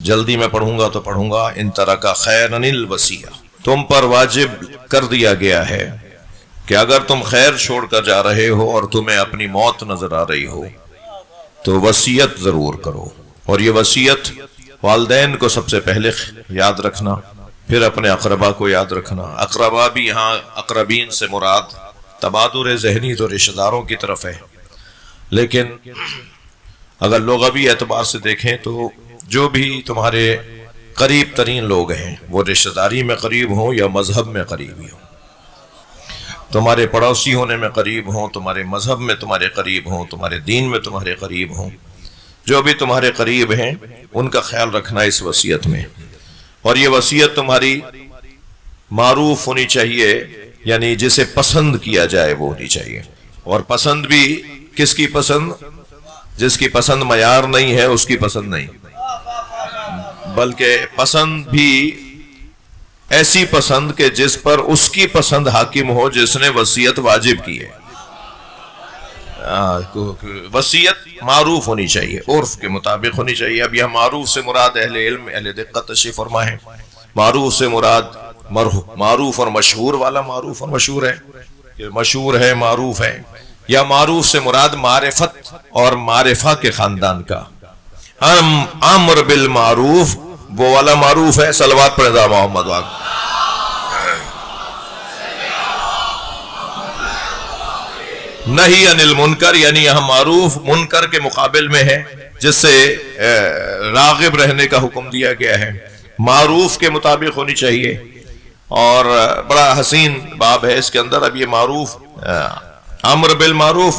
جلدی میں پڑھوں گا تو پڑھوں گا، ان ترک خیرن الوصیہ، تم پر واجب کر دیا گیا ہے کہ اگر تم خیر چھوڑ کر جا رہے ہو اور تمہیں اپنی موت نظر آ رہی ہو تو وصیت ضرور کرو، اور یہ وصیت والدین کو سب سے پہلے یاد رکھنا، پھر اپنے اقربا کو یاد رکھنا۔ اقربا بھی یہاں اقربین سے مراد تبادر ذہنی تو رشتہ داروں کی طرف ہے، لیکن اگر لغوی اعتبار سے دیکھیں تو جو بھی تمہارے قریب ترین لوگ ہیں، وہ رشتہ داری میں قریب ہوں یا مذہب میں قریب ہوں، تمہارے پڑوسی ہونے میں قریب ہوں، تمہارے مذہب میں تمہارے قریب ہوں، تمہارے دین میں تمہارے قریب ہوں، جو بھی تمہارے قریب ہیں ان کا خیال رکھنا اس وصیت میں۔ اور یہ وصیت تمہاری معروف ہونی چاہیے، یعنی جسے پسند کیا جائے وہ ہونی چاہیے، اور پسند بھی کس کی پسند؟ جس کی پسند معیار نہیں ہے اس کی پسند نہیں، بلکہ پسند بھی ایسی پسند کہ جس پر اس کی پسند حاکم ہو جس نے وصیت واجب کی ہے۔ وصیت معروف ہونی چاہیے، عرف کے مطابق ہونی چاہیے۔ اب یہ معروف سے مراد اہل علم، اہل دقت تشریف فرما ہے، معروف سے مراد معروف اور مشہور والا معروف اور مشہور ہے، کہ مشہور ہے معروف ہے، یا معروف سے مراد معرفت اور معرفہ کے خاندان کا۔ امر بالمعروف وہ والا معروف ہے، صلوات پر رضا محمد واقع، نہیں عن المنکر، یعنی یہاں معروف منکر کے مقابل میں ہے، جس سے راغب رہنے کا حکم دیا گیا ہے، معروف کے مطابق ہونی چاہیے۔ اور بڑا حسین باب ہے اس کے اندر۔ اب یہ معروف امر بالمعروف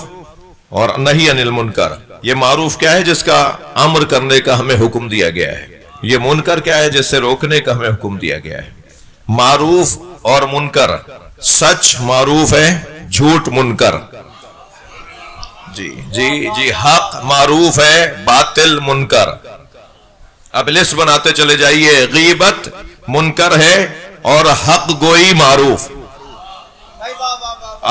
اور نہی عن المنکر، یہ معروف کیا ہے؟ جس کا امر کرنے کا ہمیں حکم دیا گیا ہے۔ یہ منکر کیا ہے؟ جس سے روکنے کا ہمیں حکم دیا گیا ہے۔ معروف اور منکر، سچ معروف ہے، جھوٹ منکر، جی حق معروف ہے، باطل منکر۔ اب لسٹ بناتے چلے جائیے، غیبت منکر ہے اور حق گوئی معروف۔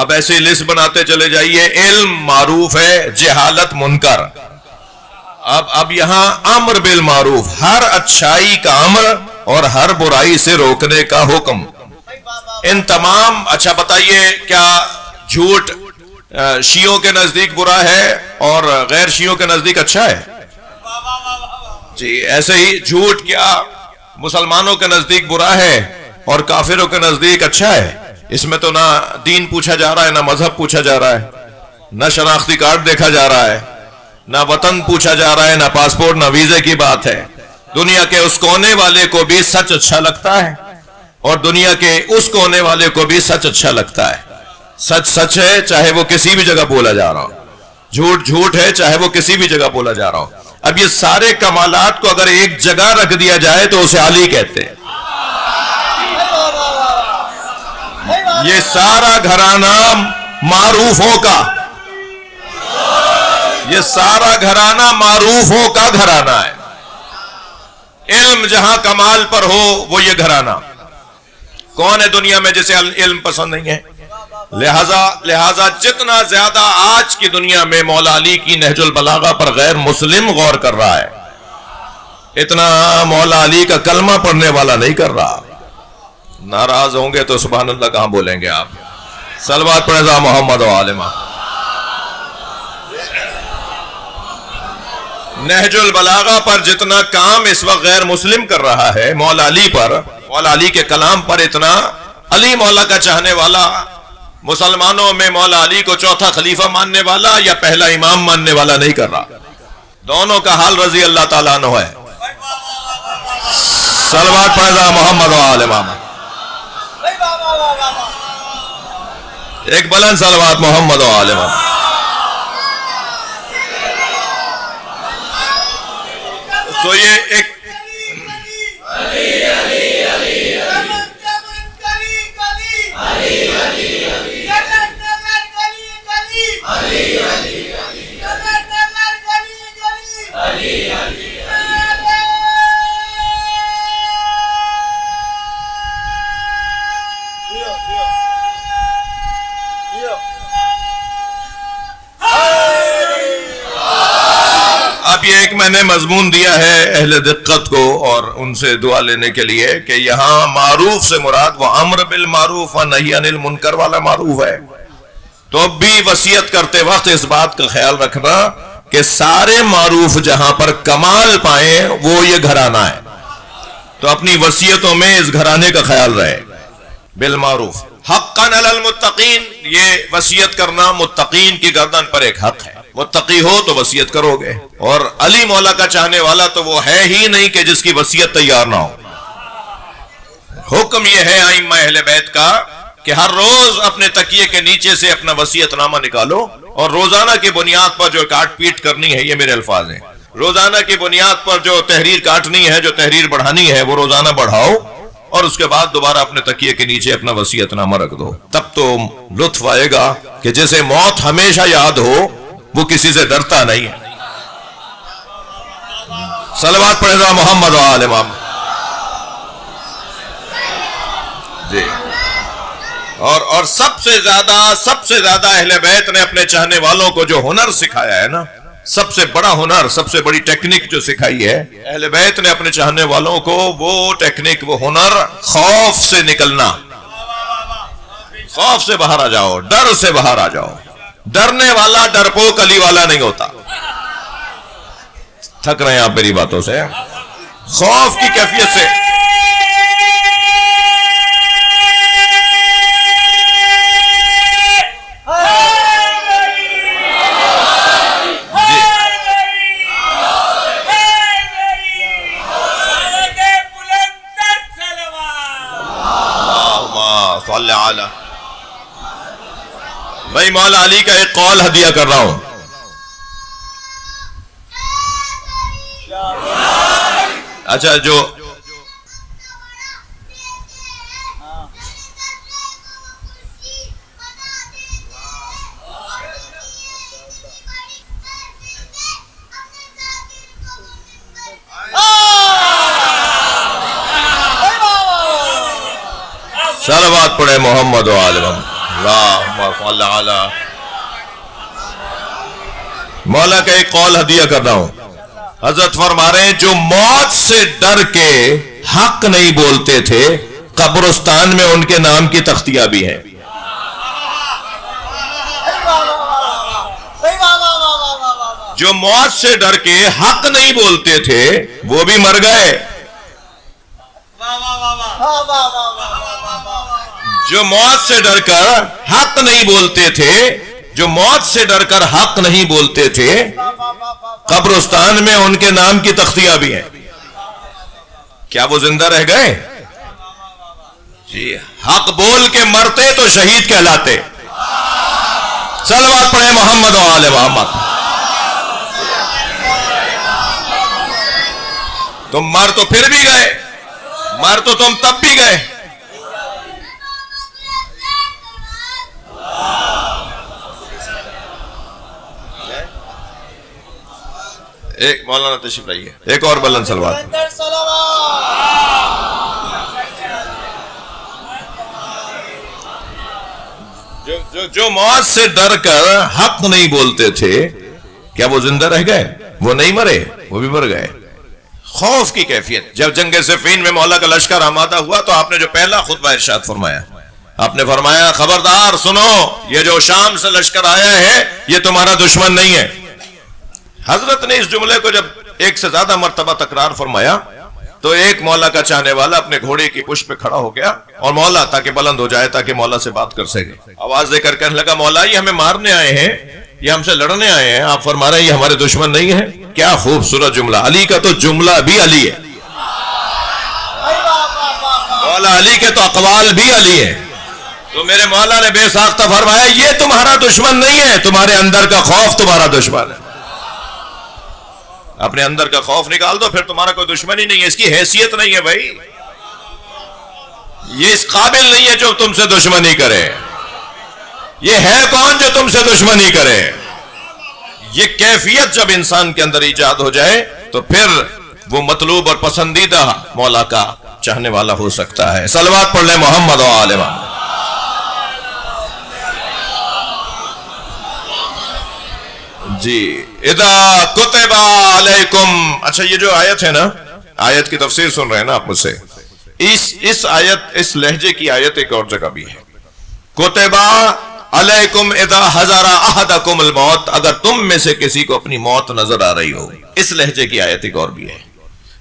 اب ایسے لسٹ بناتے چلے جائیے، علم معروف ہے، جہالت منکر۔ اب یہاں امر بالمعروف، ہر اچھائی کا امر اور ہر برائی سے روکنے کا حکم۔ ان تمام، اچھا بتائیے کیا جھوٹ شیعوں کے نزدیک برا ہے اور غیر شیعوں کے نزدیک اچھا ہے؟ جی ایسے ہی جھوٹ کیا مسلمانوں کے نزدیک برا ہے اور کافروں کے نزدیک اچھا ہے؟ اس میں تو نہ دین پوچھا جا رہا ہے، نہ مذہب پوچھا جا رہا ہے، نہ شناختی کارڈ دیکھا جا رہا ہے، نہ وطن پوچھا جا رہا ہے، نہ پاسپورٹ، نہ ویزے کی بات ہے۔ دنیا کے اس کونے والے کو بھی سچ اچھا لگتا ہے اور دنیا کے اس کونے والے کو بھی سچ اچھا لگتا ہے۔ سچ سچ ہے چاہے وہ کسی بھی جگہ بولا جا رہا ہو، جھوٹ جھوٹ ہے چاہے وہ کسی بھی جگہ بولا جا رہا ہو۔ اب یہ سارے کمالات کو اگر ایک جگہ رکھ دیا جائے تو اسے علی کہتے ہیں۔ یہ سارا گھرانہ معروفوں کا، یہ سارا گھرانہ معروفوں کا گھرانہ ہے۔ علم جہاں کمال پر ہو وہ یہ گھرانہ۔ کون ہے دنیا میں جسے علم پسند نہیں ہے؟ لہذا جتنا زیادہ آج کی دنیا میں مولا علی کی نہج البلاغہ پر غیر مسلم غور کر رہا ہے، اتنا مولا علی کا کلمہ پڑھنے والا نہیں کر رہا۔ ناراض ہوں گے تو سبحان اللہ کہاں بولیں گے آپ؟ صلوات پر رضا محمد و آل محمد۔ نہج البلاغہ پر جتنا کام اس وقت غیر مسلم کر رہا ہے، مولا علی پر، مولا علی کے کلام پر اتنا علی مولا کا چاہنے والا، مسلمانوں میں مولا علی کو چوتھا خلیفہ ماننے والا یا پہلا امام ماننے والا نہیں کر رہا۔ دونوں کا حال رضی اللہ تعالیٰ عنہ ہے۔ صلوات پر رضا محمد و آل محمد۔ ایک بلند صلوات محمد و آل محمد۔ تو یہ ایک اب یہ ایک میں نے مضمون دیا ہے اہل دقت کو اور ان سے دعا لینے کے لیے کہ یہاں معروف سے مراد وہ امر بالمعروف و نہی عن المنکر والا معروف ہے. تو اب بھی وصیت کرتے وقت اس بات کا خیال رکھنا کہ سارے معروف جہاں پر کمال پائیں وہ یہ گھرانہ ہے. تو اپنی وصیتوں میں اس گھرانے کا خیال رہے. بالمعروف حقا علی المتقین، یہ وصیت کرنا متقین کی گردن پر ایک حق ہے. متقی ہو تو وصیت کرو گے، اور علی مولا کا چاہنے والا تو وہ ہے ہی نہیں کہ جس کی وصیت تیار نہ ہو. حکم یہ ہے ائمہ اہل بیت کا کہ ہر روز اپنے تکیے کے نیچے سے اپنا وصیت نامہ نکالو، اور روزانہ کی بنیاد پر جو کاٹ پیٹ کرنی ہے، یہ میرے الفاظ ہیں، روزانہ کی بنیاد پر جو تحریر کاٹنی ہے، جو تحریر بڑھانی ہے، وہ روزانہ بڑھاؤ، اور اس کے بعد دوبارہ اپنے تکیے کے نیچے اپنا وصیت نامہ رکھ دو. تب تو لطف آئے گا کہ جسے موت ہمیشہ یاد ہو وہ کسی سے ڈرتا نہیں ہے. صلوات پڑھے گا محمد و آل محمد. جی. اور سب سے زیادہ اہل بیت نے اپنے چاہنے والوں کو جو ہنر سکھایا ہے نا، سب سے بڑا ہنر، سب سے بڑی ٹیکنیک جو سکھائی ہے اہل بیت نے اپنے چاہنے والوں کو، وہ ٹیکنیک، وہ ہنر، خوف سے نکلنا. خوف سے باہر آ جاؤ، ڈر سے باہر آ جاؤ. ڈرنے والا ڈرپوک علی والا نہیں ہوتا. تھک رہے ہیں آپ میری باتوں سے؟ خوف کی کیفیت سے. میں مولا علی کا ایک قول ہدیہ کر رہا ہوں. اچھا، جو صلوات پڑھے محمد و آل محمد. اللہم صل علی. مولا کا ایک قول ہدیہ کر رہا ہوں. حضرت فرما رہے ہیں جو موت سے ڈر کے حق نہیں بولتے تھے، قبرستان میں ان کے نام کی تختیاں بھی ہیں. جو موت سے ڈر کے حق نہیں بولتے تھے وہ بھی مر گئے. جو موت سے ڈر کر حق نہیں بولتے تھے، جو موت سے ڈر کر حق نہیں بولتے تھے، قبرستان میں ان کے نام کی تختیاں بھی ہیں. کیا وہ زندہ رہ گئے؟ جی. حق بول کے مرتے تو شہید کہلاتے. صلوات پڑھے محمد و آل محمد. تم مر تو پھر بھی گئے، مر تو تم تب بھی گئے. ایک مولانا تشریف لائیے، ایک اور بلند صلوات. جو موت سے ڈر کر حق نہیں بولتے تھے، کیا وہ زندہ رہ گئے؟ وہ نہیں مرے، وہ بھی مر گئے. خوف کی کیفیت. جب جنگ صفین میں مولا کا لشکر آمادہ ہوا تو آپ نے جو پہلا خطبہ ارشاد فرمایا، آپ نے فرمایا خبردار سنو، یہ جو شام سے لشکر آیا ہے یہ تمہارا دشمن نہیں ہے. حضرت نے اس جملے کو جب ایک سے زیادہ مرتبہ تکرار فرمایا تو ایک مولا کا چاہنے والا اپنے گھوڑے کی پشت پہ کھڑا ہو گیا، اور مولا تاکہ بلند ہو جائے، تاکہ مولا سے بات کر سکے، آواز دے کر کہنے لگا مولا یہ ہمیں مارنے آئے ہیں، یہ ہم سے لڑنے آئے ہیں، آپ فرما رہے ہیں یہ ہمارے دشمن نہیں ہیں. کیا خوبصورت جملہ. علی کا تو جملہ بھی علی ہے، مولا علی کے تو اقوال بھی علی ہیں. تو میرے مولا نے بے ساختہ فرمایا یہ تمہارا دشمن نہیں ہے، تمہارے اندر کا خوف تمہارا دشمن ہے. اپنے اندر کا خوف نکال دو، پھر تمہارا کوئی دشمن ہی نہیں ہے. اس کی حیثیت نہیں ہے بھائی، یہ اس قابل نہیں ہے جو تم سے دشمنی کرے. یہ ہے کون جو تم سے دشمنی کرے؟ یہ کیفیت جب انسان کے اندر ایجاد ہو جائے تو پھر وہ مطلوب اور پسندیدہ مولا کا چاہنے والا ہو سکتا ہے. صلوات پڑھ لیں محمد و آل محمد. جی اذا کتب علیکم. اچھا یہ جو آیت ہے نا، آیت کی تفسیر سن رہے ہیں نا آپ مجھ سے، اس آیت، اس لہجے کی آیت ایک اور جگہ بھی ہے. کتب علیکم اذا حضر احدکم الموت، اگر تم میں سے کسی کو اپنی موت نظر آ رہی ہو. اس لہجے کی آیت ایک اور بھی ہے.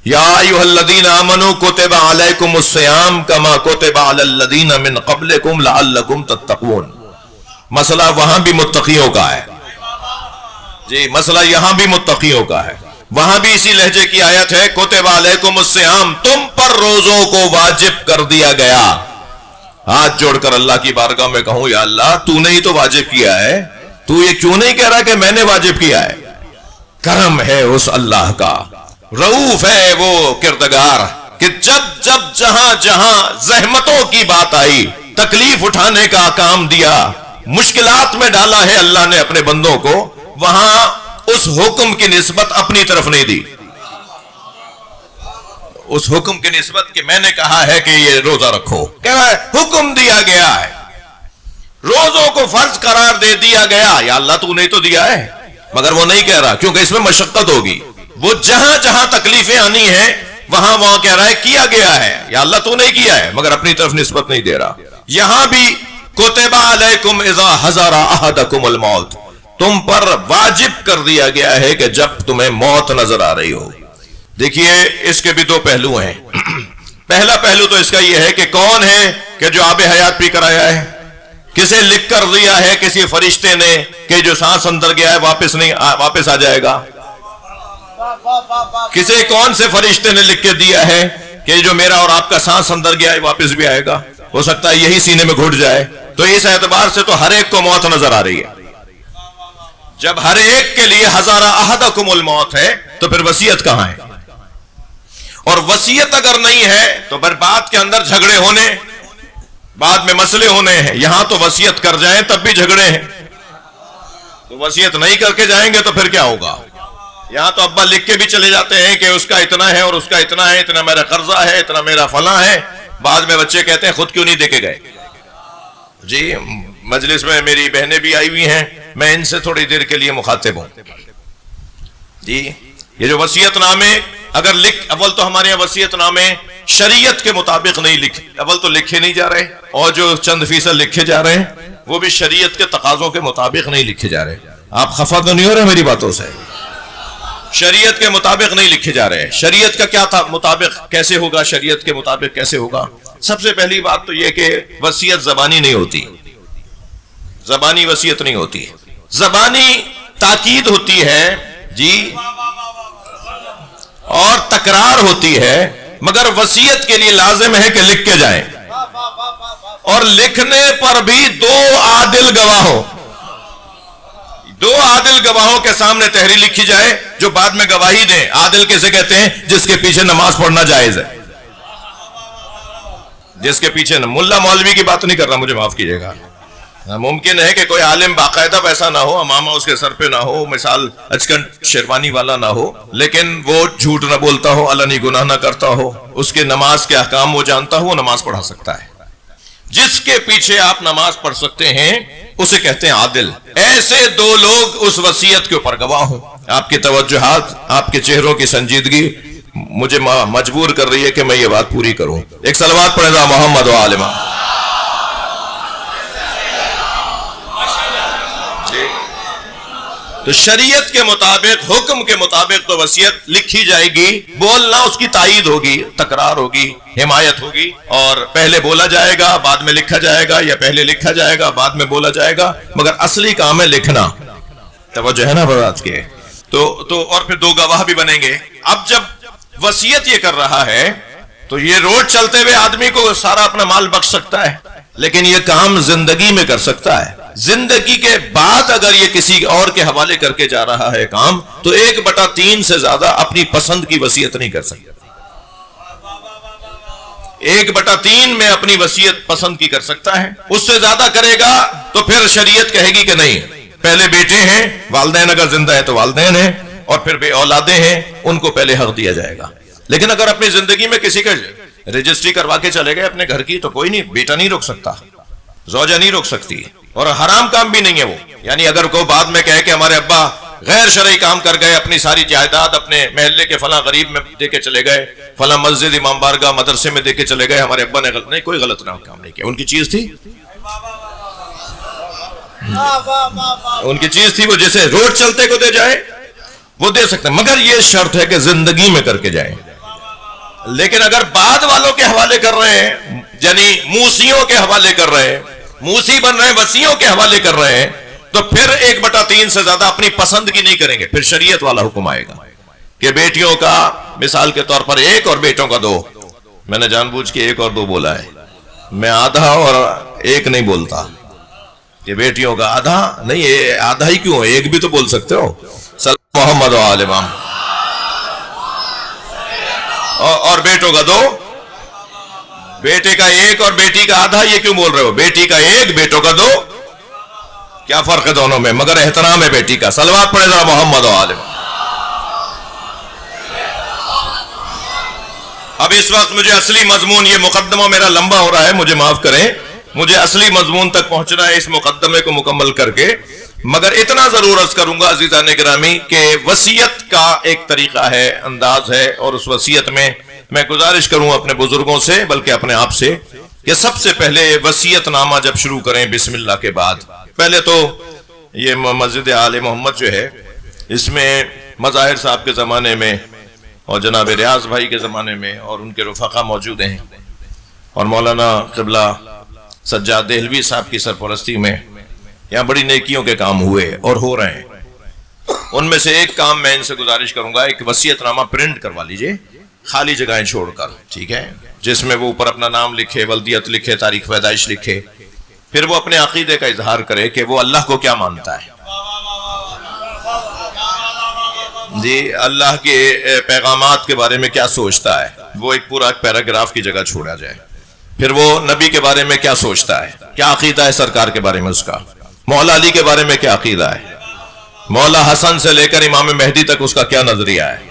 یا ایھا الذین آمنوا کتب علیکم الصیام کما کتب علی الذین من قبلکم لعلکم تتقون. مسئلہ وہاں بھی متقیوں کا ہے جی، مسئلہ یہاں بھی متقیوں کا ہے. وہاں بھی اسی لہجے کی آیت ہے، کتب علیکم الصیام، تم پر روزوں کو واجب کر دیا گیا. ہاتھ جوڑ کر اللہ کی بارگاہ میں کہوں، یا اللہ تو نے ہی تو واجب کیا ہے، تو یہ کیوں نہیں کہہ رہا کہ میں نے واجب کیا ہے؟ کرم ہے اس اللہ کا، رؤوف ہے وہ کردگار، کہ جب جب جہاں جہاں زحمتوں کی بات آئی، تکلیف اٹھانے کا کام دیا، مشکلات میں ڈالا ہے اللہ نے اپنے بندوں کو، وہاں اس حکم کی نسبت اپنی طرف نہیں دی. اس حکم کی نسبت کہ میں نے کہا ہے کہ یہ روزہ رکھو، کہہ رہا ہے حکم دیا گیا ہے، روزوں کو فرض قرار دے دیا گیا. یا اللہ تو نہیں تو دیا ہے، مگر وہ نہیں کہہ رہا کیونکہ اس میں مشقت ہوگی. وہ جہاں جہاں تکلیفیں آنی ہیں وہاں کہہ رہا ہے کیا گیا ہے. یا اللہ تو نہیں کیا ہے، مگر اپنی طرف نسبت نہیں دے رہا. یہاں بھی کتب علیکم اذا حضر احدکم الموت، تم پر واجب کر دیا گیا ہے کہ جب تمہیں موت نظر آ رہی ہو. دیکھیے اس کے بھی دو پہلو ہیں. پہلا پہلو تو اس کا یہ ہے کہ کون ہے کہ جو آب حیات پی کر آیا ہے؟ کسے لکھ کر دیا ہے کسی فرشتے نے کہ جو سانس اندر گیا ہے واپس آ جائے گا؟ کسے کون سے فرشتے نے لکھ کے دیا ہے کہ جو میرا اور آپ کا سانس اندر گیا ہے واپس بھی آئے گا؟ ہو سکتا ہے یہی سینے میں گھٹ جائے. تو اس اعتبار سے تو ہر ایک کو موت نظر آ رہی ہے. جب ہر ایک کے لیے حضر احدکم الموت ہے تو پھر وصیت کہاں ہے؟ اور وصیت اگر نہیں ہے تو پھر بات کے اندر جھگڑے ہونے، بعد میں مسئلے ہونے ہیں. یہاں تو وصیت کر جائیں تب بھی جھگڑے ہیں، تو وصیت نہیں کر کے جائیں گے تو پھر کیا ہوگا؟ یہاں تو ابا لکھ کے بھی چلے جاتے ہیں کہ اس کا اتنا ہے اور اس کا اتنا ہے، اتنا میرا قرضہ ہے، اتنا میرا فلاں ہے. بعد میں بچے کہتے ہیں خود کیوں نہیں دے کے گئے؟ جی مجلس میں میری بہنیں بھی آئی ہوئی ہیں، میں ان سے تھوڑی دیر کے لیے مخاطب ہوں. جی یہ جو وصیت نامے اگر اول تو ہمارے یہاں وصیت نامے شریعت کے مطابق نہیں اول تو لکھے نہیں جا رہے، اور جو چند فیصد لکھے جا رہے ہیں وہ بھی شریعت کے تقاضوں کے مطابق نہیں لکھے جا رہے. آپ خفا تو نہیں ہو رہے میری باتوں سے؟ شریعت کے مطابق نہیں لکھے جا رہے. شریعت کا کیا تھا مطابق کیسے ہوگا؟ شریعت کے مطابق کیسے ہوگا؟ سب سے پہلی بات تو یہ کہ وصیت زبانی نہیں ہوتی، زبانی وصیت نہیں ہوتی. زبانی تاکید ہوتی ہے جی، اور تکرار ہوتی ہے، مگر وصیت کے لیے لازم ہے کہ لکھ کے جائیں، اور لکھنے پر بھی دو عادل گواہوں کے سامنے تحریر لکھی جائے جو بعد میں گواہی دیں. عادل کسے کہتے ہیں؟ جس کے پیچھے نماز پڑھنا جائز ہے. جس کے پیچھے ملا مولوی کی بات نہیں کر رہا، مجھے معاف کیجئے گا. ممکن ہے کہ کوئی عالم باقاعدہ ویسا نہ ہو، امامہ اس کے سر پہ نہ ہو، مثال اچکن شیروانی والا نہ ہو، لیکن وہ جھوٹ نہ بولتا ہو، علنی گناہ نہ کرتا ہو، اس کے نماز کے احکام وہ جانتا ہو، وہ نماز پڑھا سکتا ہے. جس کے پیچھے آپ نماز پڑھ سکتے ہیں اسے کہتے ہیں عادل. ایسے دو لوگ اس وصیت کے اوپر گواہ ہوں. آپ کی توجہات، آپ کے چہروں کی سنجیدگی مجھے مجبور کر رہی ہے کہ میں یہ بات پوری کروں. ایک صلوات پڑھیں ذا محمد و آل محمد. تو شریعت کے مطابق، حکم کے مطابق تو وصیت لکھی جائے گی، بولنا اس کی تائید ہوگی، تکرار ہوگی، حمایت ہوگی، اور پہلے بولا جائے گا بعد میں لکھا جائے گا، یا پہلے لکھا جائے گا بعد میں بولا جائے گا، مگر اصلی کام ہے لکھنا. توجہ ہے نا بات کے؟ تو اور پھر دو گواہ بھی بنیں گے. اب جب وصیت یہ کر رہا ہے تو یہ روڈ چلتے ہوئے آدمی کو سارا اپنا مال بخش سکتا ہے، لیکن یہ کام زندگی میں کر سکتا ہے. زندگی کے بعد اگر یہ کسی اور کے حوالے کر کے جا رہا ہے کام، تو 1/3 سے زیادہ اپنی پسند کی وصیت نہیں کر سکتا. 1/3 میں اپنی وصیت پسند کی کر سکتا ہے. اس سے زیادہ کرے گا تو پھر شریعت کہے گی کہ نہیں، پہلے بیٹے ہیں، والدین اگر زندہ ہے تو والدین ہیں، اور پھر بے اولادیں ہیں، ان کو پہلے حق دیا جائے گا. لیکن اگر اپنی زندگی میں کسی کا رجسٹری کروا کے چلے گئے اپنے گھر کی، تو کوئی نہیں، بیٹا نہیں روک سکتا، زوجہ نہیں روک سکتی، اور حرام کام بھی نہیں ہے وہ. یعنی اگر کوئی بعد میں کہے کہ ہمارے ابا غیر شرعی کام کر گئے، اپنی ساری جائیداد اپنے محلے کے فلاں غریب میں دے کے چلے گئے، فلاں مسجد امام بارگاہ مدرسے میں دے کے چلے گئے، ہمارے ابا نے نہیں کوئی غلط کام نہیں کیا، ان کی چیز تھی، ان کی چیز تھی، وہ جیسے روڈ چلتے کو دے جائے وہ دے سکتے ہیں، مگر یہ شرط ہے کہ زندگی میں کر کے جائیں۔ لیکن اگر بعد والوں کے حوالے کر رہے ہیں، یعنی موسیوں کے حوالے کر رہے ہیں، موسی بن رہے ہیں، وسیوں کے حوالے کر رہے ہیں، تو پھر 1/3 سے زیادہ اپنی پسند کی نہیں کریں گے، پھر شریعت والا حکم آئے گا کہ بیٹیوں کا مثال کے طور پر 1 اور بیٹوں کا 2۔ میں نے جان بوجھ کے 1 اور 2 بولا ہے، میں آدھا اور 1 نہیں بولتا، کہ بیٹیوں کا آدھا نہیں، یہ آدھا ہی کیوں، 1 بھی تو بول سکتے ہو، صلی محمد و آل محمد، اور بیٹوں کا 2، بیٹے کا 1 اور بیٹی کا آدھا، یہ کیوں بول رہے ہو، بیٹی کا 1 بیٹوں کا 2، کیا فرق ہے دونوں میں، مگر احترام ہے بیٹی کا، صلوات پڑھے ذرا محمد و آل محمد۔ اب اس وقت مجھے اصلی مضمون، یہ مقدمہ میرا لمبا ہو رہا ہے، مجھے معاف کریں، مجھے اصلی مضمون تک پہنچنا ہے اس مقدمے کو مکمل کر کے، مگر اتنا ضرور عرض کروں گا عزیزان گرامی کہ وصیت کا ایک طریقہ ہے، انداز ہے، اور اس وصیت میں میں گزارش کروں اپنے بزرگوں سے بلکہ اپنے آپ سے کہ سب سے پہلے وصیت نامہ جب شروع کریں بسم اللہ کے بعد، پہلے تو یہ مسجد آل محمد جو ہے، اس میں مظاہر صاحب کے زمانے میں اور جناب ریاض بھائی کے زمانے میں اور ان کے رفقا موجود ہیں، اور مولانا قبلہ سجاد دہلوی صاحب کی سرپرستی میں یہاں بڑی نیکیوں کے کام ہوئے اور ہو رہے ہیں۔ ان میں سے ایک کام میں ان سے گزارش کروں گا، ایک وصیت نامہ پرنٹ کروا لیجئے خالی جگہیں چھوڑ کر، ٹھیک ہے، جس میں وہ اوپر اپنا نام لکھے، ولدیت لکھے، تاریخ پیدائش لکھے، پھر وہ اپنے عقیدے کا اظہار کرے کہ وہ اللہ کو کیا مانتا ہے، جی اللہ کے پیغامات کے بارے میں کیا سوچتا ہے، وہ ایک پورا پیراگراف کی جگہ چھوڑا جائے، پھر وہ نبی کے بارے میں کیا سوچتا ہے، کیا عقیدہ ہے سرکار کے بارے میں اس کا، مولا علی کے بارے میں کیا عقیدہ ہے، مولا حسن سے لے کر امام مہدی تک اس کا کیا نظریہ ہے،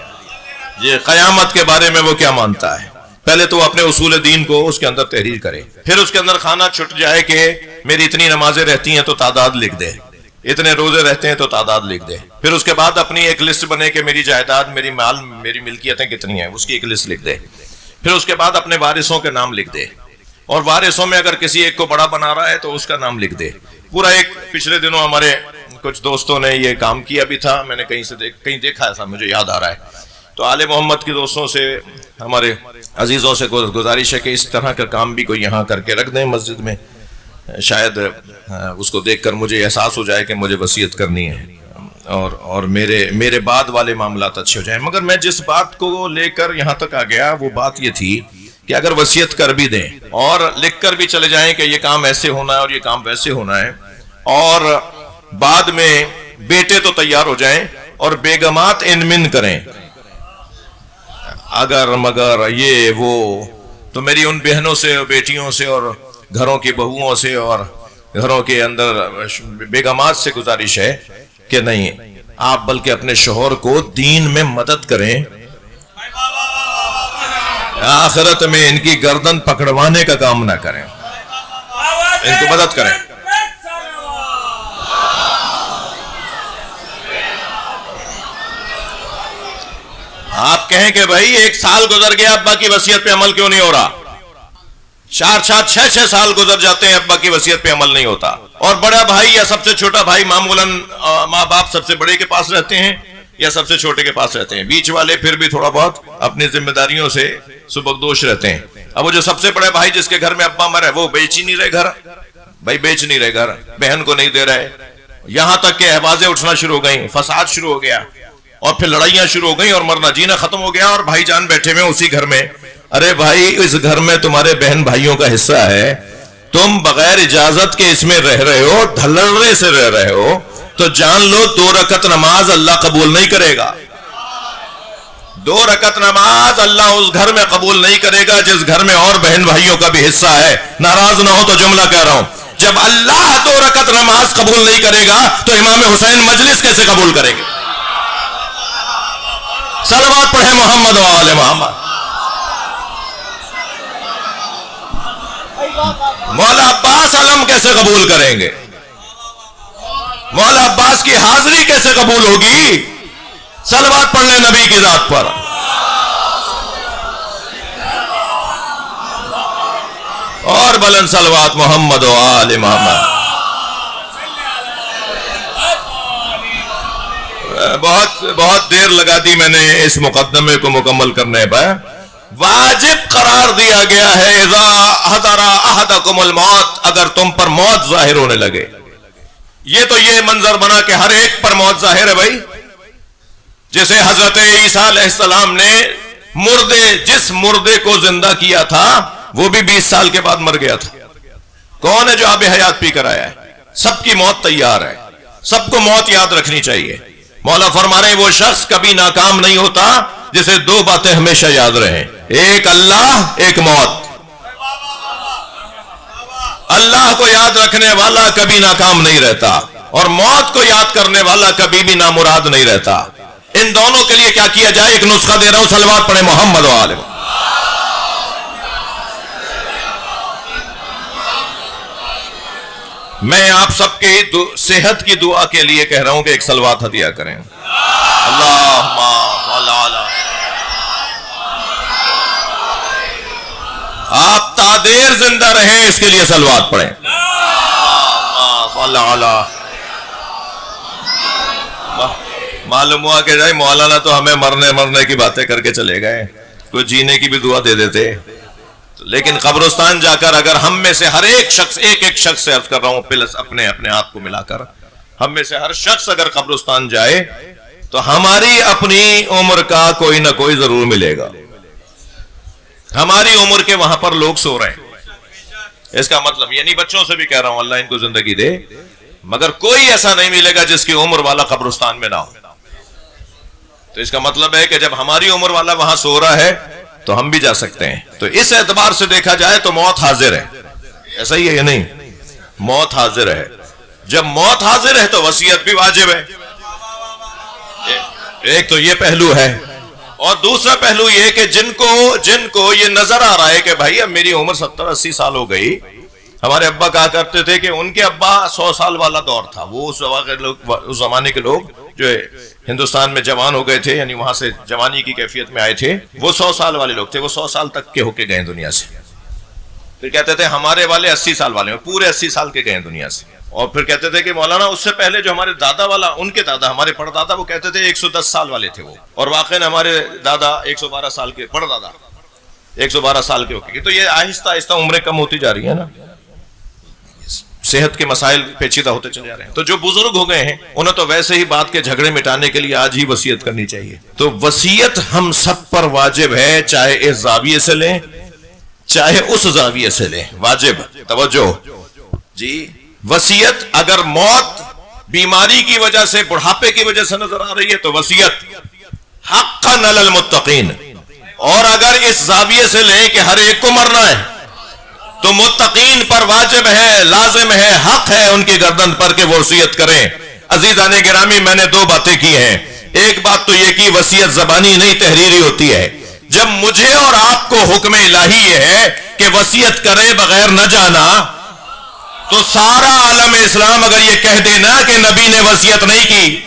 یہ قیامت کے بارے میں وہ کیا مانتا ہے، پہلے تو اپنے اصول دین کو اس کے اندر تحریر کرے، پھر اس کے اندر خانہ چھٹ جائے کہ میری اتنی نمازیں رہتی ہیں تو تعداد لکھ دے، اتنے روزے رہتے ہیں تو تعداد لکھ دے، پھر اس کے بعد اپنی ایک لسٹ بنے کہ میری جائیداد، میری مال، میری ملکیتیں کتنی ہیں، اس کی ایک لسٹ لکھ دے، پھر اس کے بعد اپنے وارثوں کے نام لکھ دے، اور وارثوں میں اگر کسی ایک کو بڑا بنا رہا ہے تو اس کا نام لکھ دے، پورا ایک پچھلے دنوں ہمارے کچھ دوستوں نے یہ کام کیا بھی تھا، میں نے کہیں دیکھا تھا، مجھے یاد آ رہا ہے، تو آل محمد کے دوستوں سے، ہمارے عزیزوں سے گزارش ہے کہ اس طرح کا کام بھی کوئی یہاں کر کے رکھ دیں مسجد میں، شاید اس کو دیکھ کر مجھے احساس ہو جائے کہ مجھے وصیت کرنی ہے، اور میرے بعد والے معاملات اچھے ہو جائیں، مگر میں جس بات کو لے کر یہاں تک آ گیا وہ بات یہ تھی کہ اگر وصیت کر بھی دیں اور لکھ کر بھی چلے جائیں کہ یہ کام ایسے ہونا ہے اور یہ کام ویسے ہونا ہے، اور بعد میں بیٹے تو تیار ہو جائیں اور بیگمات انمن کریں، اگر مگر یہ وہ، تو میری ان بہنوں سے اور بیٹیوں سے اور گھروں کی بہوؤں سے اور گھروں کے اندر بیگمات سے گزارش ہے کہ نہیں، آپ بلکہ اپنے شوہر کو دین میں مدد کریں، آخرت میں ان کی گردن پکڑوانے کا کام نہ کریں، ان کو مدد کریں۔ آپ کہیں کہ بھائی 1 سال گزر گیا، ابا کی وصیت پہ عمل کیوں نہیں ہو رہا، 4 6 سال گزر جاتے ہیں، ابا کی وصیت پہ عمل نہیں ہوتا، اور بڑا بھائی یا سب سے چھوٹا بھائی معمولاً ماں باپ سب سے بڑے کے پاس رہتے ہیں یا سب سے چھوٹے کے پاس رہتے ہیں، بیچ والے پھر بھی تھوڑا بہت اپنی ذمہ داریوں سے سبکدوش رہتے ہیں، اب وہ جو سب سے بڑے بھائی جس کے گھر میں ابا مرے، وہ بیچ ہی نہیں رہے گھر، بھائی بیچ نہیں رہے گھر، بہن کو نہیں دے رہے، یہاں تک کہ آوازیں اٹھنا شروع ہو گئیں، فساد شروع ہو گیا، اور پھر لڑائیاں شروع ہو گئیں اور مرنا جینا ختم ہو گیا، اور بھائی جان بیٹھے ہوئے اسی گھر میں، ارے بھائی اس گھر میں تمہارے بہن بھائیوں کا حصہ ہے، تم بغیر اجازت کے اس میں رہ رہے ہو، دھلڑے سے رہ رہے ہو، تو جان لو 2 رکعت نماز اللہ قبول نہیں کرے گا، 2 رکعت نماز اللہ اس گھر میں قبول نہیں کرے گا جس گھر میں اور بہن بھائیوں کا بھی حصہ ہے، ناراض نہ ہو تو جملہ کہہ رہا ہوں، جب اللہ 2 رکعت نماز قبول نہیں کرے گا تو امام حسین مجلس کیسے قبول کریں گے؟ صلوات پڑھے محمد و آل محمد۔ مولا عباس علم کیسے قبول کریں گے؟ مولا عباس نماز کی حاضری کیسے قبول ہوگی؟ صلوات پڑھ لیں نبی کی ذات پر. اور بلند صلوات محمد و آل محمد. بہت دیر لگا دی میں نے اس مقدمے کو مکمل کرنے پر. واجب قرار دیا گیا ہے اذا حضر احدکم الموت، اگر تم پر موت ظاہر ہونے لگے. یہ تو یہ منظر بنا کہ ہر ایک پر موت ظاہر ہے بھائی. جیسے حضرت عیسیٰ علیہ السلام نے جس مردے کو زندہ کیا تھا وہ بھی 20 سال کے بعد مر گیا تھا. کون ہے جو آب حیات پی کر آیا ہے؟ سب کی موت تیار ہے، سب کو موت یاد رکھنی چاہیے. مولا فرما رہے ہیں وہ شخص کبھی ناکام نہیں ہوتا جسے 2 باتیں ہمیشہ یاد رہیں، ایک اللہ، ایک موت. اللہ کو یاد رکھنے والا کبھی ناکام نہیں رہتا، اور موت کو یاد کرنے والا کبھی بھی نامراد نہیں رہتا. ان دونوں کے لیے کیا کیا جائے؟ ایک نسخہ دے رہا ہوں، صلوات پڑھیں محمد و آل محمد. میں آپ سب کے صحت کی دعا کے لیے کہہ رہا ہوں کہ ایک صلوات ہدیہ کریں. اللہم صل علی. آپ تادیر زندہ رہیں اس کے لیے صلوات پڑھیں. معلوم ہوا کہ جائے مولانا تو ہمیں مرنے کی باتیں کر کے چلے گئے، کوئی جینے کی بھی دعا دے دیتے. لیکن قبرستان جا کر اگر ہم میں سے ہر ایک شخص، ایک شخص سے عرض کر رہا ہوں پلس اپنے آپ کو ملا کر، ہم میں سے ہر شخص اگر قبرستان جائے تو ہماری اپنی عمر کا کوئی نہ کوئی ضرور ملے گا. ہماری عمر کے وہاں پر لوگ سو رہے ہیں. اس کا مطلب یعنی بچوں سے بھی کہہ رہا ہوں اللہ ان کو زندگی دے، مگر کوئی ایسا نہیں ملے گا جس کی عمر والا قبرستان میں نہ ہو. تو اس کا مطلب ہے کہ جب ہماری عمر والا وہاں سو رہا ہے تو ہم بھی جا سکتے ہیں. تو اس اعتبار سے دیکھا جائے تو موت حاضر ہے. ایسا ہی ہے یا نہیں؟ موت حاضر ہے. جب موت حاضر ہے تو وصیت بھی واجب ہے. ایک تو یہ پہلو ہے، اور دوسرا پہلو یہ کہ جن کو یہ نظر آ رہا ہے کہ بھائی اب میری عمر 70-80 سال ہو گئی. ہمارے ابا کہا کرتے تھے کہ ان کے ابا 100 سال والا دور تھا. وہ اس زمانے کے لوگ جو ہندوستان میں جوان ہو گئے تھے، یعنی وہاں سے جوانی کی کیفیت میں آئے تھے، وہ 100 سال والے لوگ تھے. وہ 100 سال تک کے ہو کے گئے دنیا سے. پھر کہتے تھے ہمارے والے 80 سال والے ہیں، پورے 80 سال کے گئے دنیا سے. اور پھر کہتے تھے کہ مولانا اس سے پہلے جو ہمارے دادا والا، ان کے دادا، ہمارے پردادا، وہ کہتے تھے 110 سال والے تھے وہ. اور واقعی ہمارے دادا 112 سال کے، پردادا 112 سال کے ہو گئے. تو یہ آہستہ آہستہ عمریں کم ہوتی جا رہی ہیں نا، صحت کے مسائل پیچیدہ ہوتے چلے جا رہے ہیں. تو جو بزرگ ہو گئے ہیں انہیں تو ویسے ہی بات کے جھگڑے مٹانے کے لیے آج ہی وصیت کرنی چاہیے. تو وصیت ہم سب پر واجب ہے، چاہے اس زاویے سے لیں چاہے اس زاویے سے لیں. واجب. توجہ جی. وصیت اگر موت بیماری کی وجہ سے، بڑھاپے کی وجہ سے نظر آ رہی ہے تو وصیت حقا علی المتقین. اور اگر اس زاویے سے لیں کہ ہر ایک کو مرنا ہے تو متقین پر واجب ہے، لازم ہے، حق ہے ان کی گردن پر کہ وہ وصیت کریں. عزیزان گرامی، میں نے 2 باتیں کی ہیں. ایک بات تو یہ کہ وصیت زبانی نہیں تحریری ہوتی ہے. جب مجھے اور آپ کو حکم الہی یہ ہے کہ وصیت کریں بغیر نہ جانا، تو سارا عالم اسلام اگر یہ کہہ دینا کہ نبی نے وصیت نہیں کی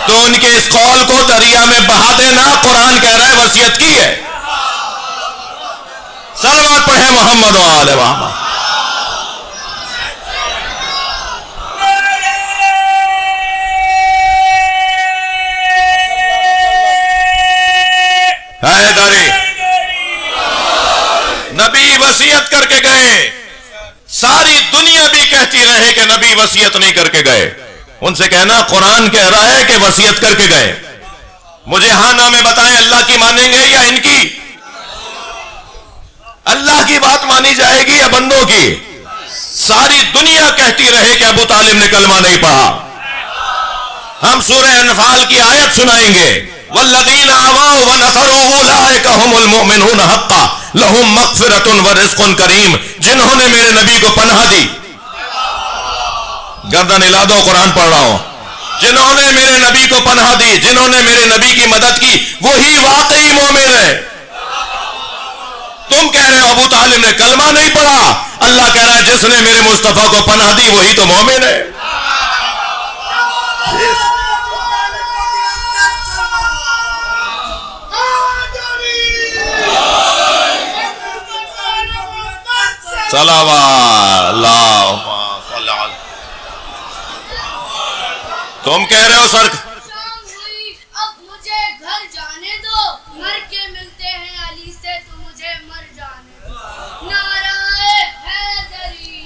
تو ان کے اس قول کو دریا میں بہا دینا. قرآن کہہ رہا ہے وصیت کی ہے. صلوات پڑھیں محمد و آل محمد. حیدری. نبی وصیت کر کے گئے، ساری دنیا بھی کہتی رہے کہ نبی وصیت نہیں کر کے گئے. ان سے کہنا قرآن کہہ رہا ہے کہ وصیت کر کے گئے. مجھے ہاں نہ میں بتائیں اللہ کی مانیں گے یا ان کی؟ اللہ کی بات مانی جائے گی یا بندوں کی؟ ساری دنیا کہتی رہے کہ ابو طالب نے کلمہ نہیں پڑھا. ہم سورہ انفال کی آیت سنائیں گے، والذین آووا ونصروا اولئک هم المؤمنون حقا لہم مغفرۃ ورزق کریم. جنہوں نے میرے نبی کو پناہ دی، گردن ہلا دو، قرآن پڑھ رہا ہوں. جنہوں نے میرے نبی کو پناہ دی، جنہوں نے میرے نبی کی مدد کی، وہی واقعی مومن ہے. تم کہہ رہے ہو ابو طالب نے کلمہ نہیں پڑھا، اللہ کہہ رہا ہے جس نے میرے مصطفیٰ کو پناہ دی وہی تو مومن ہے. تم کہہ رہے ہو سر اب مجھے گھر جانے دو، مر کے ملتے ہیں علی سے تو مجھے مر جانے دو، نعرہ حیدری۔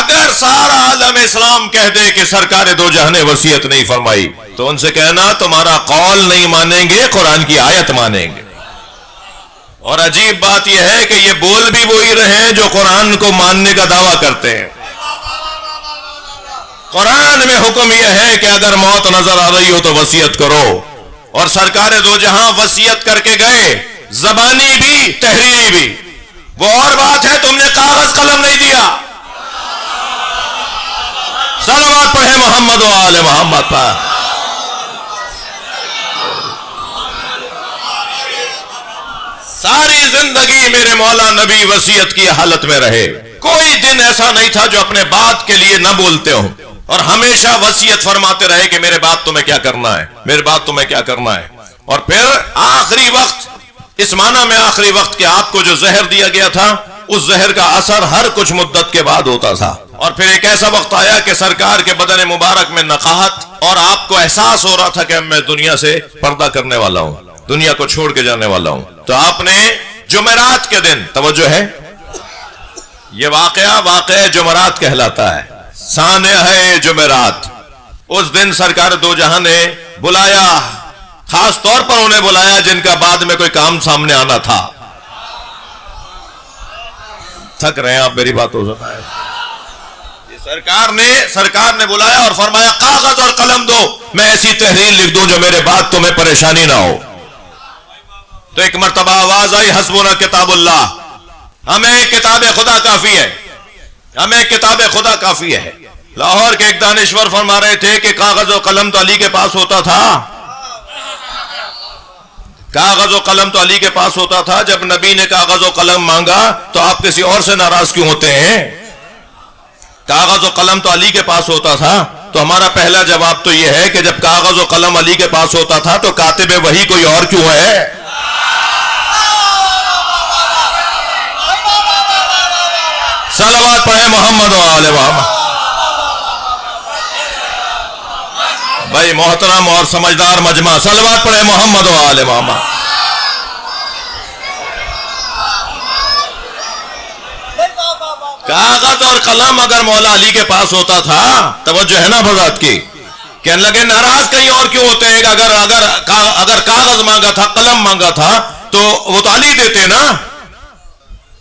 اگر سارا عالم اسلام کہہ دے کہ سرکار دو جہاں نے وصیت نہیں فرمائی تو ان سے کہنا تمہارا قول نہیں مانیں گے، قرآن کی آیت مانیں گے۔ اور عجیب بات یہ ہے کہ یہ بول بھی وہی رہے ہیں جو قرآن کو ماننے کا دعویٰ کرتے ہیں۔ قرآن میں حکم یہ ہے کہ اگر موت نظر آ رہی ہو تو وصیت کرو، اور سرکار دو جہاں وصیت کر کے گئے، زبانی بھی تحریری بھی۔ وہ اور بات ہے تم نے کاغذ قلم نہیں دیا۔ صلوات پڑھے محمد و آل محمد پر۔ ساری زندگی میرے مولا نبی وصیت کی حالت میں رہے، کوئی دن ایسا نہیں تھا جو اپنے بات کے لیے نہ بولتے ہوں، اور ہمیشہ وصیت فرماتے رہے کہ میرے بعد تمہیں کیا کرنا ہے، میرے بعد تمہیں کیا کرنا ہے۔ اور پھر آخری وقت، اس معنی میں آخری وقت کہ آپ کو جو زہر دیا گیا تھا اس زہر کا اثر ہر کچھ مدت کے بعد ہوتا تھا، اور پھر ایک ایسا وقت آیا کہ سرکار کے بدن مبارک میں نقاہت، اور آپ کو احساس ہو رہا تھا کہ میں دنیا سے پردہ کرنے والا ہوں، دنیا کو چھوڑ کے جانے والا ہوں۔ تو آپ نے جمعرات کے دن، توجہ ہے، یہ واقعہ جمعرات کہلاتا ہے، سانحہ ہے جمعرات۔ اس دن سرکار دو جہاں نے بلایا، خاص طور پر انہیں بلایا جن کا بعد میں کوئی کام سامنے آنا تھا۔ تھک رہے ہیں آپ میری بات ہو سکتا ہے؟ سرکار نے بلایا اور فرمایا کاغذ اور قلم دو، میں ایسی تحریر لکھ دوں جو میرے بعد تمہیں پریشانی نہ ہو۔ تو ایک مرتبہ آواز آئی حسبنا کتاب اللہ، ہمیں کتاب خدا کافی ہے، ہمیں کتاب خدا کافی ہے۔ لاہور کے ایک دانشور فرما رہے تھے کہ کاغذ و قلم تو علی کے پاس ہوتا تھا، کاغذ و قلم تو علی کے پاس ہوتا تھا، جب نبی نے کاغذ و قلم مانگا تو آپ کسی اور سے ناراض کیوں ہوتے ہیں؟ کاغذ و قلم تو علی کے پاس ہوتا تھا۔ تو ہمارا پہلا جواب تو یہ ہے کہ جب کاغذ و قلم علی کے پاس ہوتا تھا تو کاتب وحی کوئی اور کیوں ہے؟ صلوات پڑھے محمد و آل محمد۔ بھائی محترم اور سمجھدار مجمع، صلوات پڑھے محمد و آل محمد۔ کاغذ اور قلم اگر مولا علی کے پاس ہوتا تھا، توجہ ہے نا حضرات کی، کہنے لگے ناراض کہیں اور کیوں ہوتے ہیں؟ اگر کاغذ مانگا تھا، قلم مانگا تھا تو وہ تو علی دیتے نا۔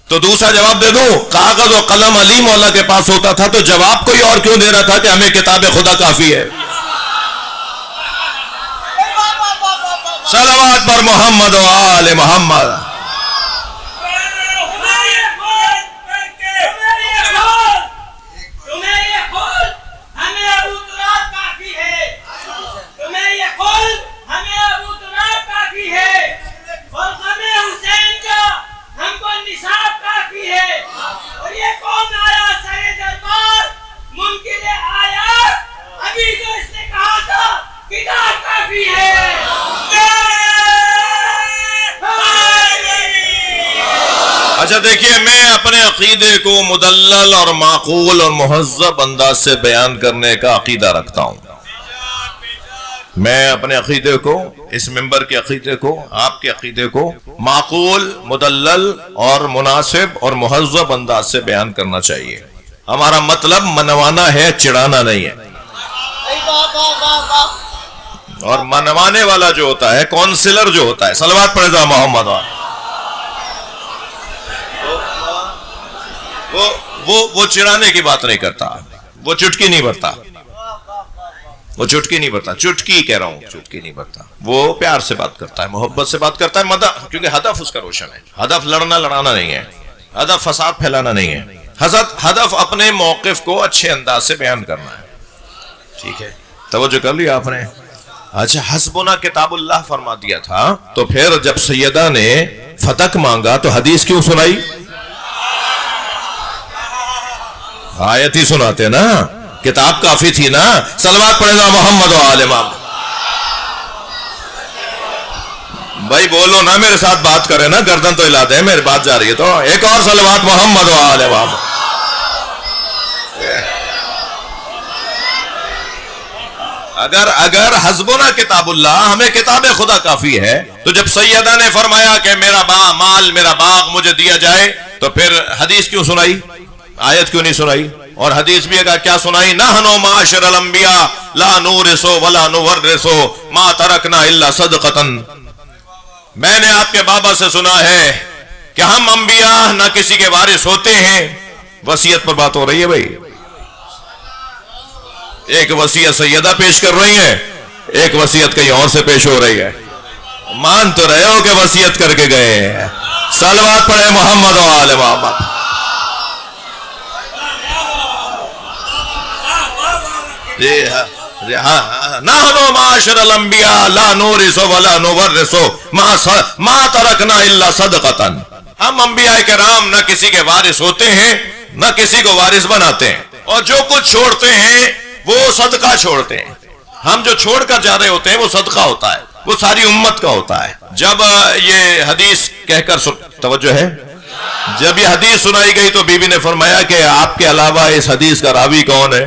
تو دوسرا جواب دے دوں، کاغذ و قلم علی مولا کے پاس ہوتا تھا تو جواب کوئی اور کیوں دے رہا تھا کہ ہمیں کتاب خدا کافی ہے؟ صلوات پر محمد و آل محمد۔ اچھا دیکھیے، میں اپنے عقیدے کو مدلل اور معقول اور مہذب انداز سے بیان کرنے کا عقیدہ رکھتا ہوں۔ میں اپنے عقیدے کو، اس ممبر کے عقیدے کو، آپ کے عقیدے کو معقول، مدلل اور مناسب اور مہذب انداز سے بیان کرنا چاہیے۔ ہمارا مطلب منوانا ہے، چڑھانا نہیں ہے۔ اور منوانے والا جو ہوتا ہے، کونسلر جو ہوتا ہے، صلوات پڑھے ذا محمد، وہ چڑھانے کی بات نہیں کرتا، وہ چٹکی نہیں بھرتا، وہ چٹکی نہیں بھرتا، چٹکی کہہ رہا ہوں، چٹکی نہیں بھرتا۔ وہ پیار سے بات کرتا ہے، محبت سے بات کرتا ہے، مدح، کیونکہ ہدف اس کا روشن ہے۔ ہدف لڑنا لڑانا نہیں ہے، ہدف فساد پھیلانا نہیں ہے، ہدف اپنے موقف کو اچھے انداز سے بیان کرنا ہے۔ ٹھیک ہے، توجہ کر لیا آپ نے؟ اچھا، حسبنا کتاب اللہ فرما دیا تھا، تو پھر جب سیدہ نے فتق مانگا تو حدیث کیوں سنائی؟ آیت ہی سناتے نا، کتاب کافی تھی نا۔ صلوات پڑھے گا محمد و آل محمد۔ بھائی بولو نا، میرے ساتھ بات کرے نا، گردن تو ہلاتے ہیں، میری بات جا رہی ہے تو ایک اور صلوات محمد و آل محمد. اگر حسبنا کتاب اللہ، ہمیں کتاب خدا کافی ہے، تو جب سیدہ نے فرمایا کہ میرا مال میرا باغ مجھے دیا جائے، تو پھر حدیث کیوں سنائی، آیت کیوں نہیں سنائی؟ اور حدیث بھی کیا سنائی؟ نحنو معاشر الانبیاء لا نورثو ولا نورثو ما ترکنا الا صدقتا. میں نے آپ کے بابا سے سنا ہے کہ ہم انبیاء نہ کسی کے وارث ہوتے ہیں. وصیت پر بات ہو رہی ہے بھائی. ایک وصیت سیدہ پیش کر رہی ہے، ایک وصیت کہیں اور سے پیش ہو رہی ہے. مان تو رہے ہو کہ وصیت کر کے گئے ہیں. صلوات پڑھے محمد و آل محمد. نحنو معاشر الانبیاء لا نورث ولا نورث ما ترکنا الا صدقتا. ہم انبیاء کرام نہ کسی کے وارث ہوتے ہیں نہ کسی کو وارث بناتے ہیں، اور جو کچھ چھوڑتے ہیں وہ صدقہ چھوڑتے ہیں. ہم جو چھوڑ کر جا رہے ہوتے ہیں وہ صدقہ ہوتا ہے، وہ ساری امت کا ہوتا ہے. جب یہ حدیث کہہ کر توجہ ہے، جب یہ حدیث سنائی گئی تو بی بی نے فرمایا کہ آپ کے علاوہ اس حدیث کا راوی کون ہے؟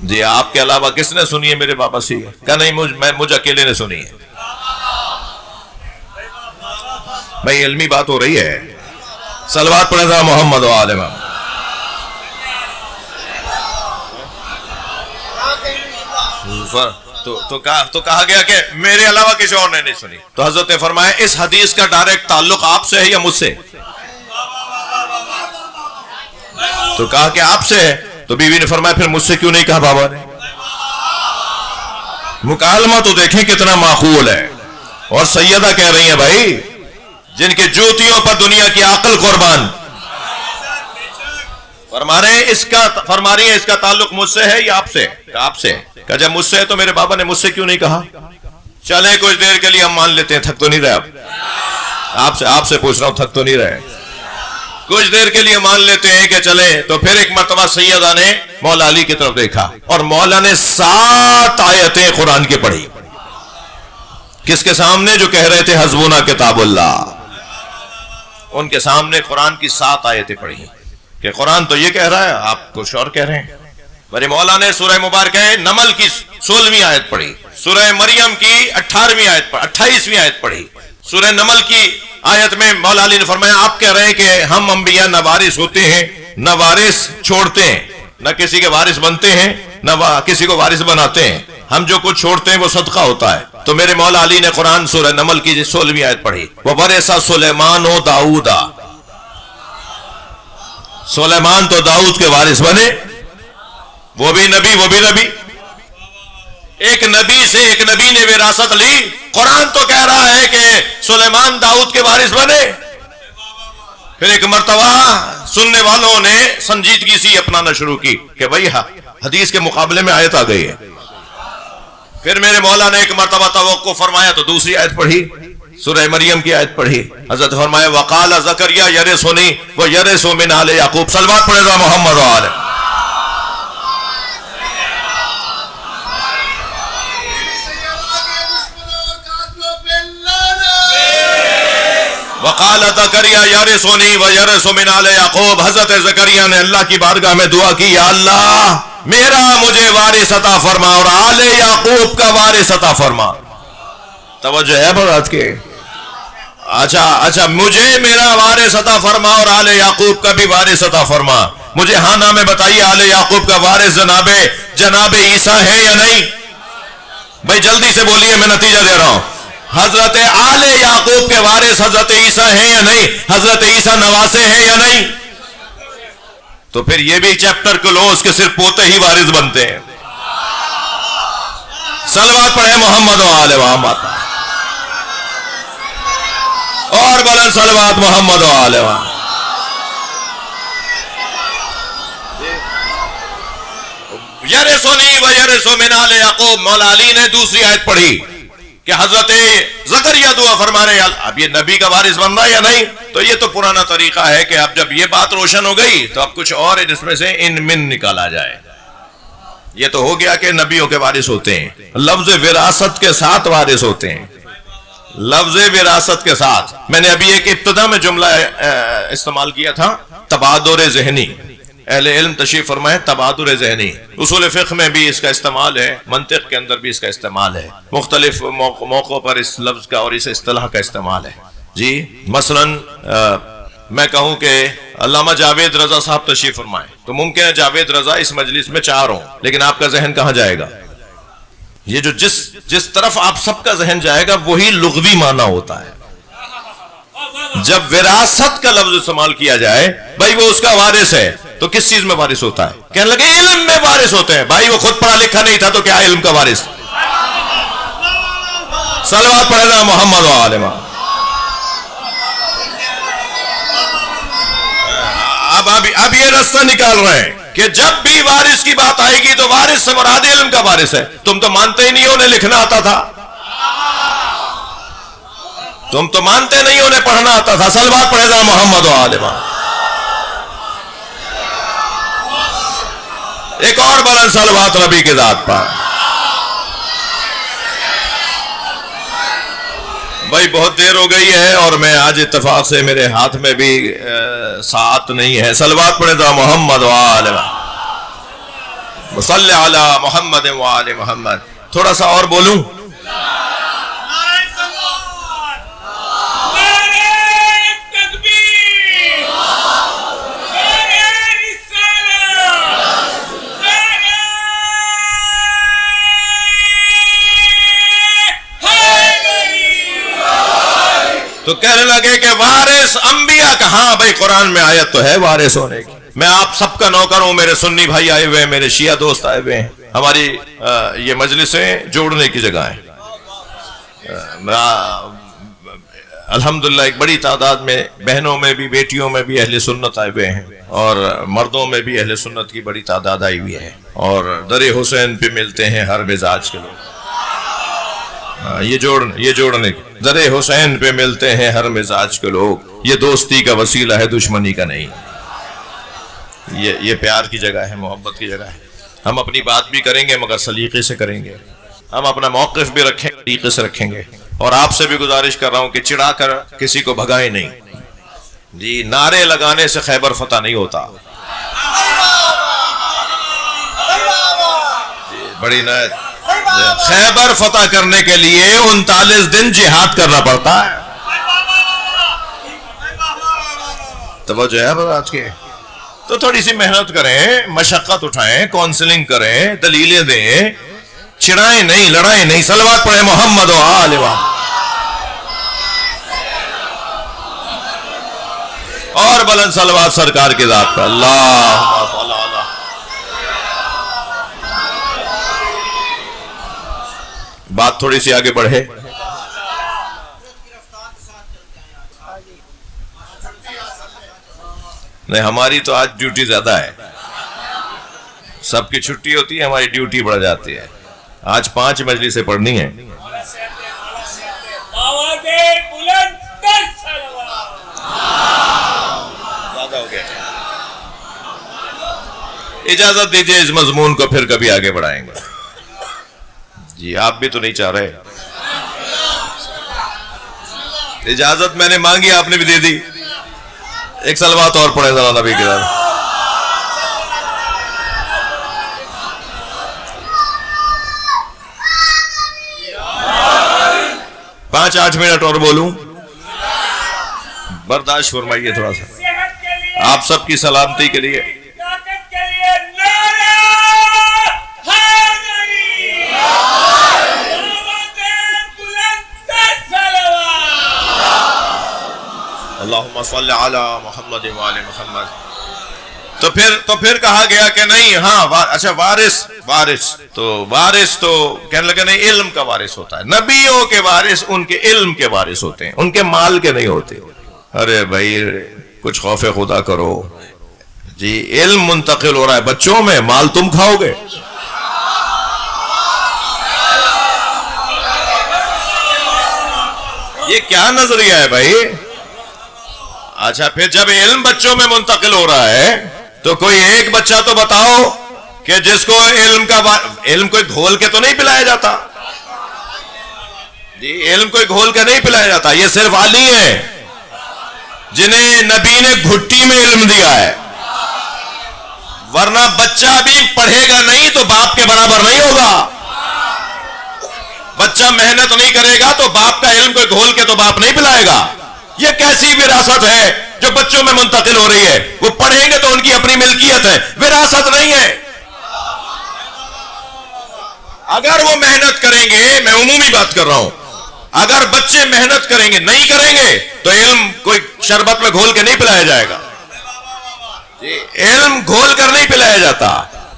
جی آپ کے علاوہ کس نے سنی ہے میرے بابا سے؟ کہا نہیں، مجھ اکیلے نے سنی ہے. بھائی علمی بات ہو رہی ہے. صلوات پڑھیں ذرا محمد و آل محمد. تو کہا گیا کہ میرے علاوہ کسی اور نے نہیں سنی. تو حضرت نے فرمایا اس حدیث کا ڈائریکٹ تعلق آپ سے ہے یا مجھ سے؟ تو کہا کہ آپ سے ہے. تو بیوی نے فرمایا پھر مجھ سے کیوں نہیں کہا بابا نے؟ مکالمہ تو دیکھیں کتنا معقول ہے. اور سیدہ کہہ رہی ہیں بھائی جن کے جوتیوں پر دنیا کی عقل قربان، فرما رہے ہیں اس کا تعلق مجھ سے ہے یا آپ سے؟ آپ سے. کہ جب مجھ سے ہے تو میرے بابا نے مجھ سے کیوں نہیں کہا؟ چلیں کچھ دیر کے لیے ہم مان لیتے ہیں، تھک تو نہیں رہے آپ سے پوچھ رہا ہوں، تھک تو نہیں رہے؟ کچھ دیر کے لیے مان لیتے ہیں کہ چلیں. تو پھر ایک مرتبہ سیدہ نے مولا علی کی طرف دیکھا اور مولا نے 7 آیتیں قرآن کی پڑھی. کس کے سامنے؟ جو کہہ رہے تھے حسبنا کتاب اللہ، ان کے سامنے قرآن کی 7 آیتیں پڑھی کہ قرآن تو یہ کہہ رہا ہے، آپ کچھ اور کہہ رہے ہیں. میرے مولا نے سورہ مبارکہ نمل کی 16ویں آیت پڑھی، سورہ مریم کی 28ویں آیت پڑھی. سورہ نمل کی آیت میں مولا علی نے فرمایا آپ کہہ رہے ہیں کہ ہم انبیاء نہ وارث ہوتے ہیں نہ وارث چھوڑتے ہیں، نہ کسی کے وارث بنتے ہیں نہ کسی کو وارث بناتے ہیں. ہم جو کچھ چھوڑتے ہیں وہ صدقہ ہوتا ہے. تو میرے مولا علی نے قرآن سورہ نمل کی 16ویں آیت پڑھی. وَوَرِثَ سُلَيْمَانُ دَاؤُدَ. سلیمان تو داؤد کے وارث بنے، وہ بھی نبی. ایک نبی نے وراثت لی. قرآن تو کہہ رہا ہے کہ سلیمان داؤد کے وارث بنے. پھر ایک مرتبہ سننے والوں نے سنجیدگی سے اپنانا شروع کی کہ بھئی حدیث کے مقابلے میں آیت آ گئی ہے. پھر میرے مولا نے ایک مرتبہ توقع فرمایا تو دوسری آیت پڑھی، سورہ مریم کی آیت پڑھی. حضرت فرمایا وقال زکریا یرثنی ویرث من آل یعقوب. صلوات پڑھے ذرا محمد و آل. وقال زکریا یرثنی ویرث من آل یعقوب. حضرت زکریا نے اللہ کی بارگاہ میں دعا کی، یا اللہ میرا مجھے وارث عطا فرما اور آل یعقوب کا وارث عطا فرما. توجہ ہے بات کے؟ اچھا مجھے میرا وارث عطا فرما اور آل یعقوب کا بھی وارث عطا فرما. مجھے ہاں نہ میں بتائیے آل یعقوب کا وارث جناب عیسیٰ ہے یا نہیں؟ بھائی جلدی سے بولیے، میں نتیجہ دے رہا ہوں. حضرت آل یعقوب کے وارث حضرت عیسیٰ ہیں یا نہیں؟ حضرت عیسیٰ نواسے ہیں یا نہیں؟ تو پھر یہ بھی چیپٹر کلوز کہ صرف پوتے ہی وارث بنتے ہیں. صلوات پڑھے محمد و آل محمد. اور بلند صلوات محمد و آل محمد. یرثنی ویرث من آل یعقوب. مولا علی نے دوسری آیت پڑھی کہ حضرت زکریا دعا فرما رہے ہیں. اب یہ نبی کا وارث بن رہا ہے یا نہیں؟ تو یہ تو پرانا طریقہ ہے کہ اب جب یہ بات روشن ہو گئی تو اب کچھ اور اس میں سے ان من نکالا جائے. یہ تو ہو گیا کہ نبیوں کے وارث ہوتے ہیں، لفظ وراثت کے ساتھ وارث ہوتے ہیں، لفظ وراثت کے ساتھ۔ میں نے ابھی ایک ابتدا میں جملہ استعمال کیا تھا، تبادر ذہنی، اہل علم تشریف فرمائے تبادر ذہنی، اصول فقہ میں بھی اس کا استعمال ہے، منطق کے اندر بھی اس کا استعمال ہے، مختلف موقعوں پر اس لفظ کا اور اس اصطلاح کا استعمال ہے جی۔ مثلا میں کہوں کہ علامہ جاوید رضا صاحب تشریف فرمائے، تو ممکن ہے جاوید رضا اس مجلس میں 4 ہوں، لیکن آپ کا ذہن کہاں جائے گا؟ یہ جو جس طرف آپ سب کا ذہن جائے گا وہی لغوی معنی ہوتا ہے۔ جب وراثت کا لفظ استعمال کیا جائے، بھائی وہ اس کا وارث ہے، تو کس چیز میں وارث ہوتا ہے؟ کہنے لگے علم میں وارث ہوتے ہیں، بھائی وہ خود پڑھا لکھا نہیں تھا تو کیا علم کا وارث؟ صلوات پڑھے نا محمد و آل محمد۔ اب یہ رستہ نکال رہے ہیں کہ جب بھی وارث کی بات آئے گی تو وارث سے مراد علم کا وارث ہے۔ تم تو مانتے ہی نہیں انہیں لکھنا آتا تھا، تم تو مانتے نہیں انہیں پڑھنا آتا تھا۔ صلوات پڑھے نا محمد و آل محمد۔ ایک اور بلند صلوات نبی کی ذات پر۔ بھائی بہت دیر ہو گئی ہے اور میں آج اتفاق سے میرے ہاتھ میں بھی ساعت نہیں ہے۔ صلوات پڑھے تو محمد و آل محمد، صلی علی محمد و آل محمد۔ تھوڑا سا اور بولوں؟ تو کہنے لگے کہ وارث انبیاء کا، ہاں بھائی قرآن میں آیت تو ہے وارث ہونے کی۔ میں آپ سب کا نوکر ہوں، میرے سنی بھائی آئے ہوئے ہیں، میرے شیعہ دوست آئے ہوئے ہیں، ہماری یہ مجلسیں جوڑنے کی جگہ ہیں۔ الحمدللہ ایک بڑی تعداد میں بہنوں میں بھی بیٹیوں میں بھی اہل سنت آئے ہوئے ہیں، اور مردوں میں بھی اہل سنت کی بڑی تعداد آئی ہوئی ہے، اور در حسین پہ ملتے ہیں ہر مزاج کے لوگ۔ یہ جوڑنے در حسین پہ ملتے ہیں ہر مزاج کے لوگ، یہ دوستی کا وسیلہ ہے دشمنی کا نہیں۔ یہ پیار کی جگہ ہے، محبت کی جگہ ہے۔ ہم اپنی بات بھی کریں گے مگر سلیقے سے کریں گے، ہم اپنا موقف بھی رکھیں گے، طریقے سے رکھیں گے۔ اور آپ سے بھی گزارش کر رہا ہوں کہ چڑھا کر کسی کو بھگائیں نہیں جی، نعرے لگانے سے خیبر فتح نہیں ہوتا جی، بڑی نعت۔ خیبر فتح کرنے کے لیے 39 دن جہاد کرنا پڑتا ہے۔ توجہ ہے بات کے، تو تھوڑی سی محنت کریں، مشقت اٹھائیں، کونسلنگ کریں، دلیلیں دیں، چھڑائیں نہیں، لڑائیں نہیں۔ صلوات پڑھیں محمد و آل محمد۔ اور بلند صلوات سرکار کی ذات پر، اللہ بات تھوڑی سی آگے بڑھے۔ نہیں ہماری تو آج ڈیوٹی زیادہ ہے، سب کی چھٹی ہوتی ہے، ہماری ڈیوٹی بڑھ جاتی ہے۔ آج 5 مجلسیں پڑھنی ہیں۔ زیادہ ہو گیا، اجازت دیجئے اس مضمون کو پھر کبھی آگے بڑھائیں گے جی۔ آپ بھی تو نہیں چاہ رہے، اجازت میں نے مانگی، آپ نے بھی دے دی۔ ایک صلوات اور پڑھے ذرا نبی کے ساتھ۔ 5-8 منٹ اور بولوں، برداشت فرمائیے تھوڑا سا، آپ سب کی سلامتی کے لیے۔ اللہم صلی علی محمد و آل محمد۔ تو پھر کہا گیا کہ نہیں، ہاں اچھا وارث تو کہنے لگا نہیں، علم کا وارث ہوتا ہے۔ نبیوں کے وارث ان کے علم کے وارث ہوتے ہیں، ان کے مال کے نہیں ہوتے۔ ارے بھائی کچھ خوف خدا کرو جی، علم منتقل ہو رہا ہے بچوں میں، مال تم کھاؤ گے۔ یہ کیا نظریہ ہے بھائی؟ اچھا پھر جب علم بچوں میں منتقل ہو رہا ہے تو کوئی ایک بچہ تو بتاؤ کہ جس کو علم کوئی گھول کے تو نہیں پلایا جاتا جی، علم کوئی گھول کے نہیں پلایا جاتا. یہ صرف علی ہیں جنہیں نبی نے گھٹی میں علم دیا ہے، ورنہ بچہ بھی پڑھے گا نہیں تو باپ کے برابر نہیں ہوگا. بچہ محنت نہیں کرے گا تو باپ کا علم کوئی گھول کے تو باپ نہیں پلائے گا. یہ کیسی وراثت ہے جو بچوں میں منتقل ہو رہی ہے؟ وہ پڑھیں گے تو ان کی اپنی ملکیت ہے، وراثت نہیں ہے. اگر وہ محنت کریں گے، میں عمومی بات کر رہا ہوں، اگر بچے محنت کریں گے، نہیں کریں گے تو علم کوئی شربت میں گھول کے نہیں پلایا جائے گا. علم گھول کر نہیں پلایا جاتا.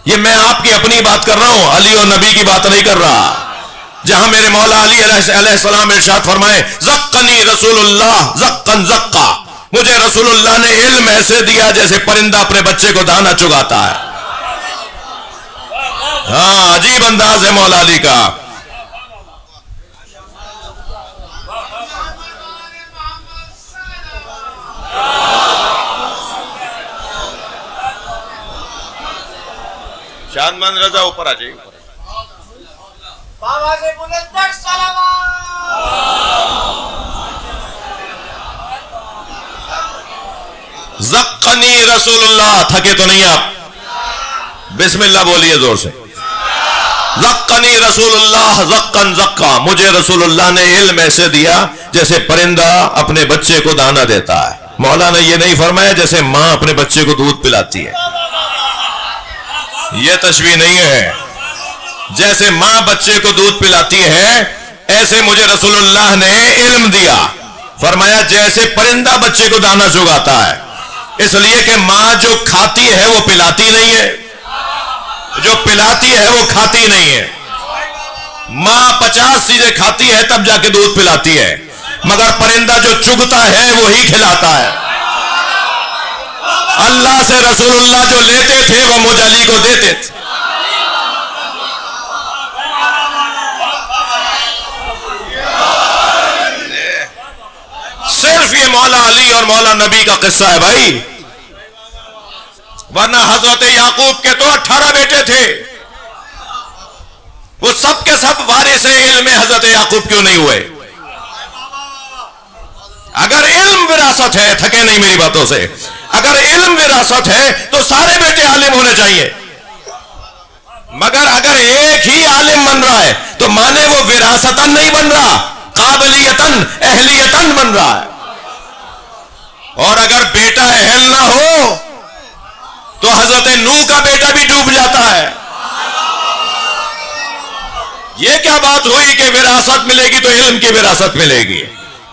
یہ میں آپ کی اپنی بات کر رہا ہوں، علی اور نبی کی بات نہیں کر رہا. جہاں میرے مولا علی علیہ السلام ارشاد فرمائے زقنی رسول اللہ زقن زقا، مجھے رسول اللہ نے علم ایسے دیا جیسے پرندہ اپنے بچے کو دانا چگاتا ہے. ہاں، عجیب انداز ہے مولا علی کا. شان من رضا اوپر آ جائیے. بابا سے بلندر سلام. زقنی رسول اللہ، تھکے تو نہیں آپ؟ بسم اللہ بولیے زور سے. زقنی رسول اللہ زقن زقا، مجھے رسول اللہ نے علم ایسے دیا جیسے پرندہ اپنے بچے کو دانا دیتا ہے. مولا نے یہ نہیں فرمایا جیسے ماں اپنے بچے کو دودھ پلاتی ہے، یہ تشبیہ نہیں ہے. جیسے ماں بچے کو دودھ پلاتی ہے ایسے مجھے رسول اللہ نے علم دیا. فرمایا جیسے پرندہ بچے کو دانا چگاتا ہے، اس لیے کہ ماں جو کھاتی ہے وہ پلاتی نہیں ہے، جو پلاتی ہے وہ کھاتی نہیں ہے. ماں 50 چیزیں کھاتی ہے تب جا کے دودھ پلاتی ہے، مگر پرندہ جو چگتا ہے وہی کھلاتا ہے. اللہ سے رسول اللہ جو لیتے تھے وہ مجھ علی کو دیتے تھے. صرف یہ مولا علی اور مولا نبی کا قصہ ہے بھائی، ورنہ حضرت یعقوب کے تو 18 بیٹے تھے، وہ سب کے سب وارث علم حضرت یعقوب کیوں نہیں ہوئے؟ اگر علم وراثت ہے، تھکے نہیں میری باتوں سے، اگر علم وراثت ہے تو سارے بیٹے عالم ہونے چاہیے. مگر اگر ایک ہی عالم بن رہا ہے تو مانے وہ وراثتاً نہیں بن رہا، قابلیتاً اہلیتاً بن رہا ہے. اور اگر بیٹا اہل نہ ہو تو حضرت نوح کا بیٹا بھی ڈوب جاتا ہے. یہ کیا بات ہوئی کہ وراثت ملے گی تو علم کی وراثت ملے گی؟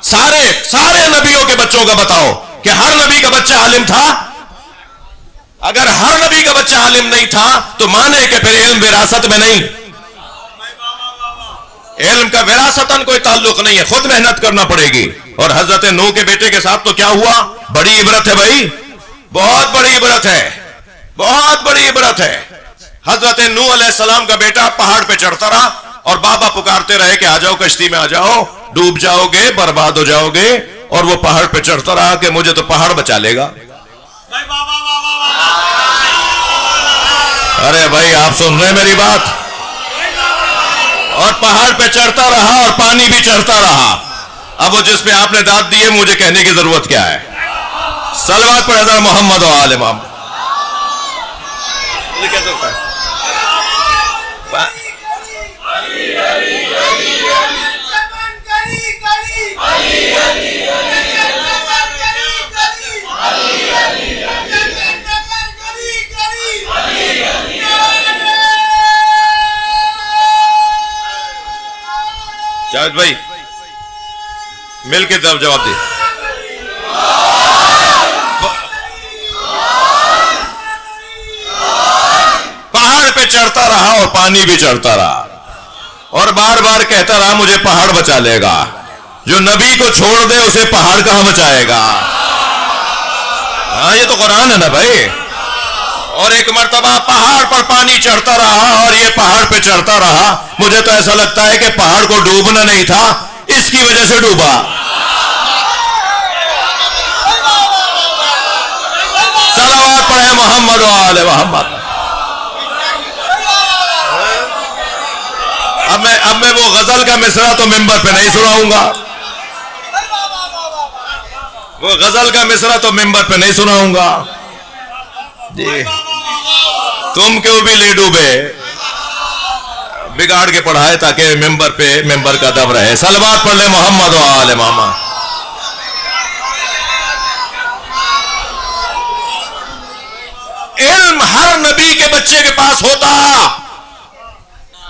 سارے نبیوں کے بچوں کا بتاؤ کہ ہر نبی کا بچہ عالم تھا؟ اگر ہر نبی کا بچہ عالم نہیں تھا تو مانے کہ پھر علم وراثت میں نہیں. علم کا وراثتاً کوئی تعلق نہیں ہے، خود محنت کرنا پڑے گی. اور حضرت نوح کے بیٹے کے ساتھ تو کیا ہوا؟ بڑی عبرت ہے بھائی، بہت بڑی عبرت ہے، بہت بڑی عبرت ہے. حضرت نوح علیہ السلام کا بیٹا پہاڑ پہ چڑھتا رہا اور بابا پکارتے رہے کہ آ جاؤ کشتی میں آ جاؤ، ڈوب جاؤ گے، برباد ہو جاؤ گے. اور وہ پہاڑ پہ چڑھتا رہا کہ مجھے تو پہاڑ بچا لے گا. ارے بھائی آپ سن رہے میری بات؟ اور پہاڑ پہ چڑھتا رہا اور پانی بھی چڑھتا رہا. اب وہ جس پہ آپ نے داد دی ہے مجھے کہنے کی ضرورت کیا ہے؟ صلوات پر حضرت محمد و آل محمد. مجھے کیسے ہوتا ہے؟ جاوید بھائی مل کے جواب دے. پہاڑ پہ چڑھتا رہا اور پانی بھی چڑھتا رہا اور بار بار کہتا رہا مجھے پہاڑ بچا لے گا. جو نبی کو چھوڑ دے اسے پہاڑ کہاں بچائے گا؟ ہاں یہ تو قرآن ہے نا بھائی. اور ایک مرتبہ پہاڑ پر پانی چڑھتا رہا اور یہ پہاڑ پہ چڑھتا رہا. مجھے تو ایسا لگتا ہے کہ پہاڑ کو ڈوبنا نہیں تھا، اس کی وجہ سے ڈوبا. صلوات پڑھے محمد و آل محمد. اب میں وہ غزل کا مصرع تو ممبر پہ نہیں سناؤں گا، وہ غزل کا مصرع تو ممبر پہ نہیں سناؤں گا جی. تم کیوں بھی لے ڈوبے، بگاڑ کے پڑھائے تاکہ ممبر کا دم رہے. صلوات پڑھ لے محمد و آل محمد. علم ہر نبی کے بچے کے پاس ہوتا.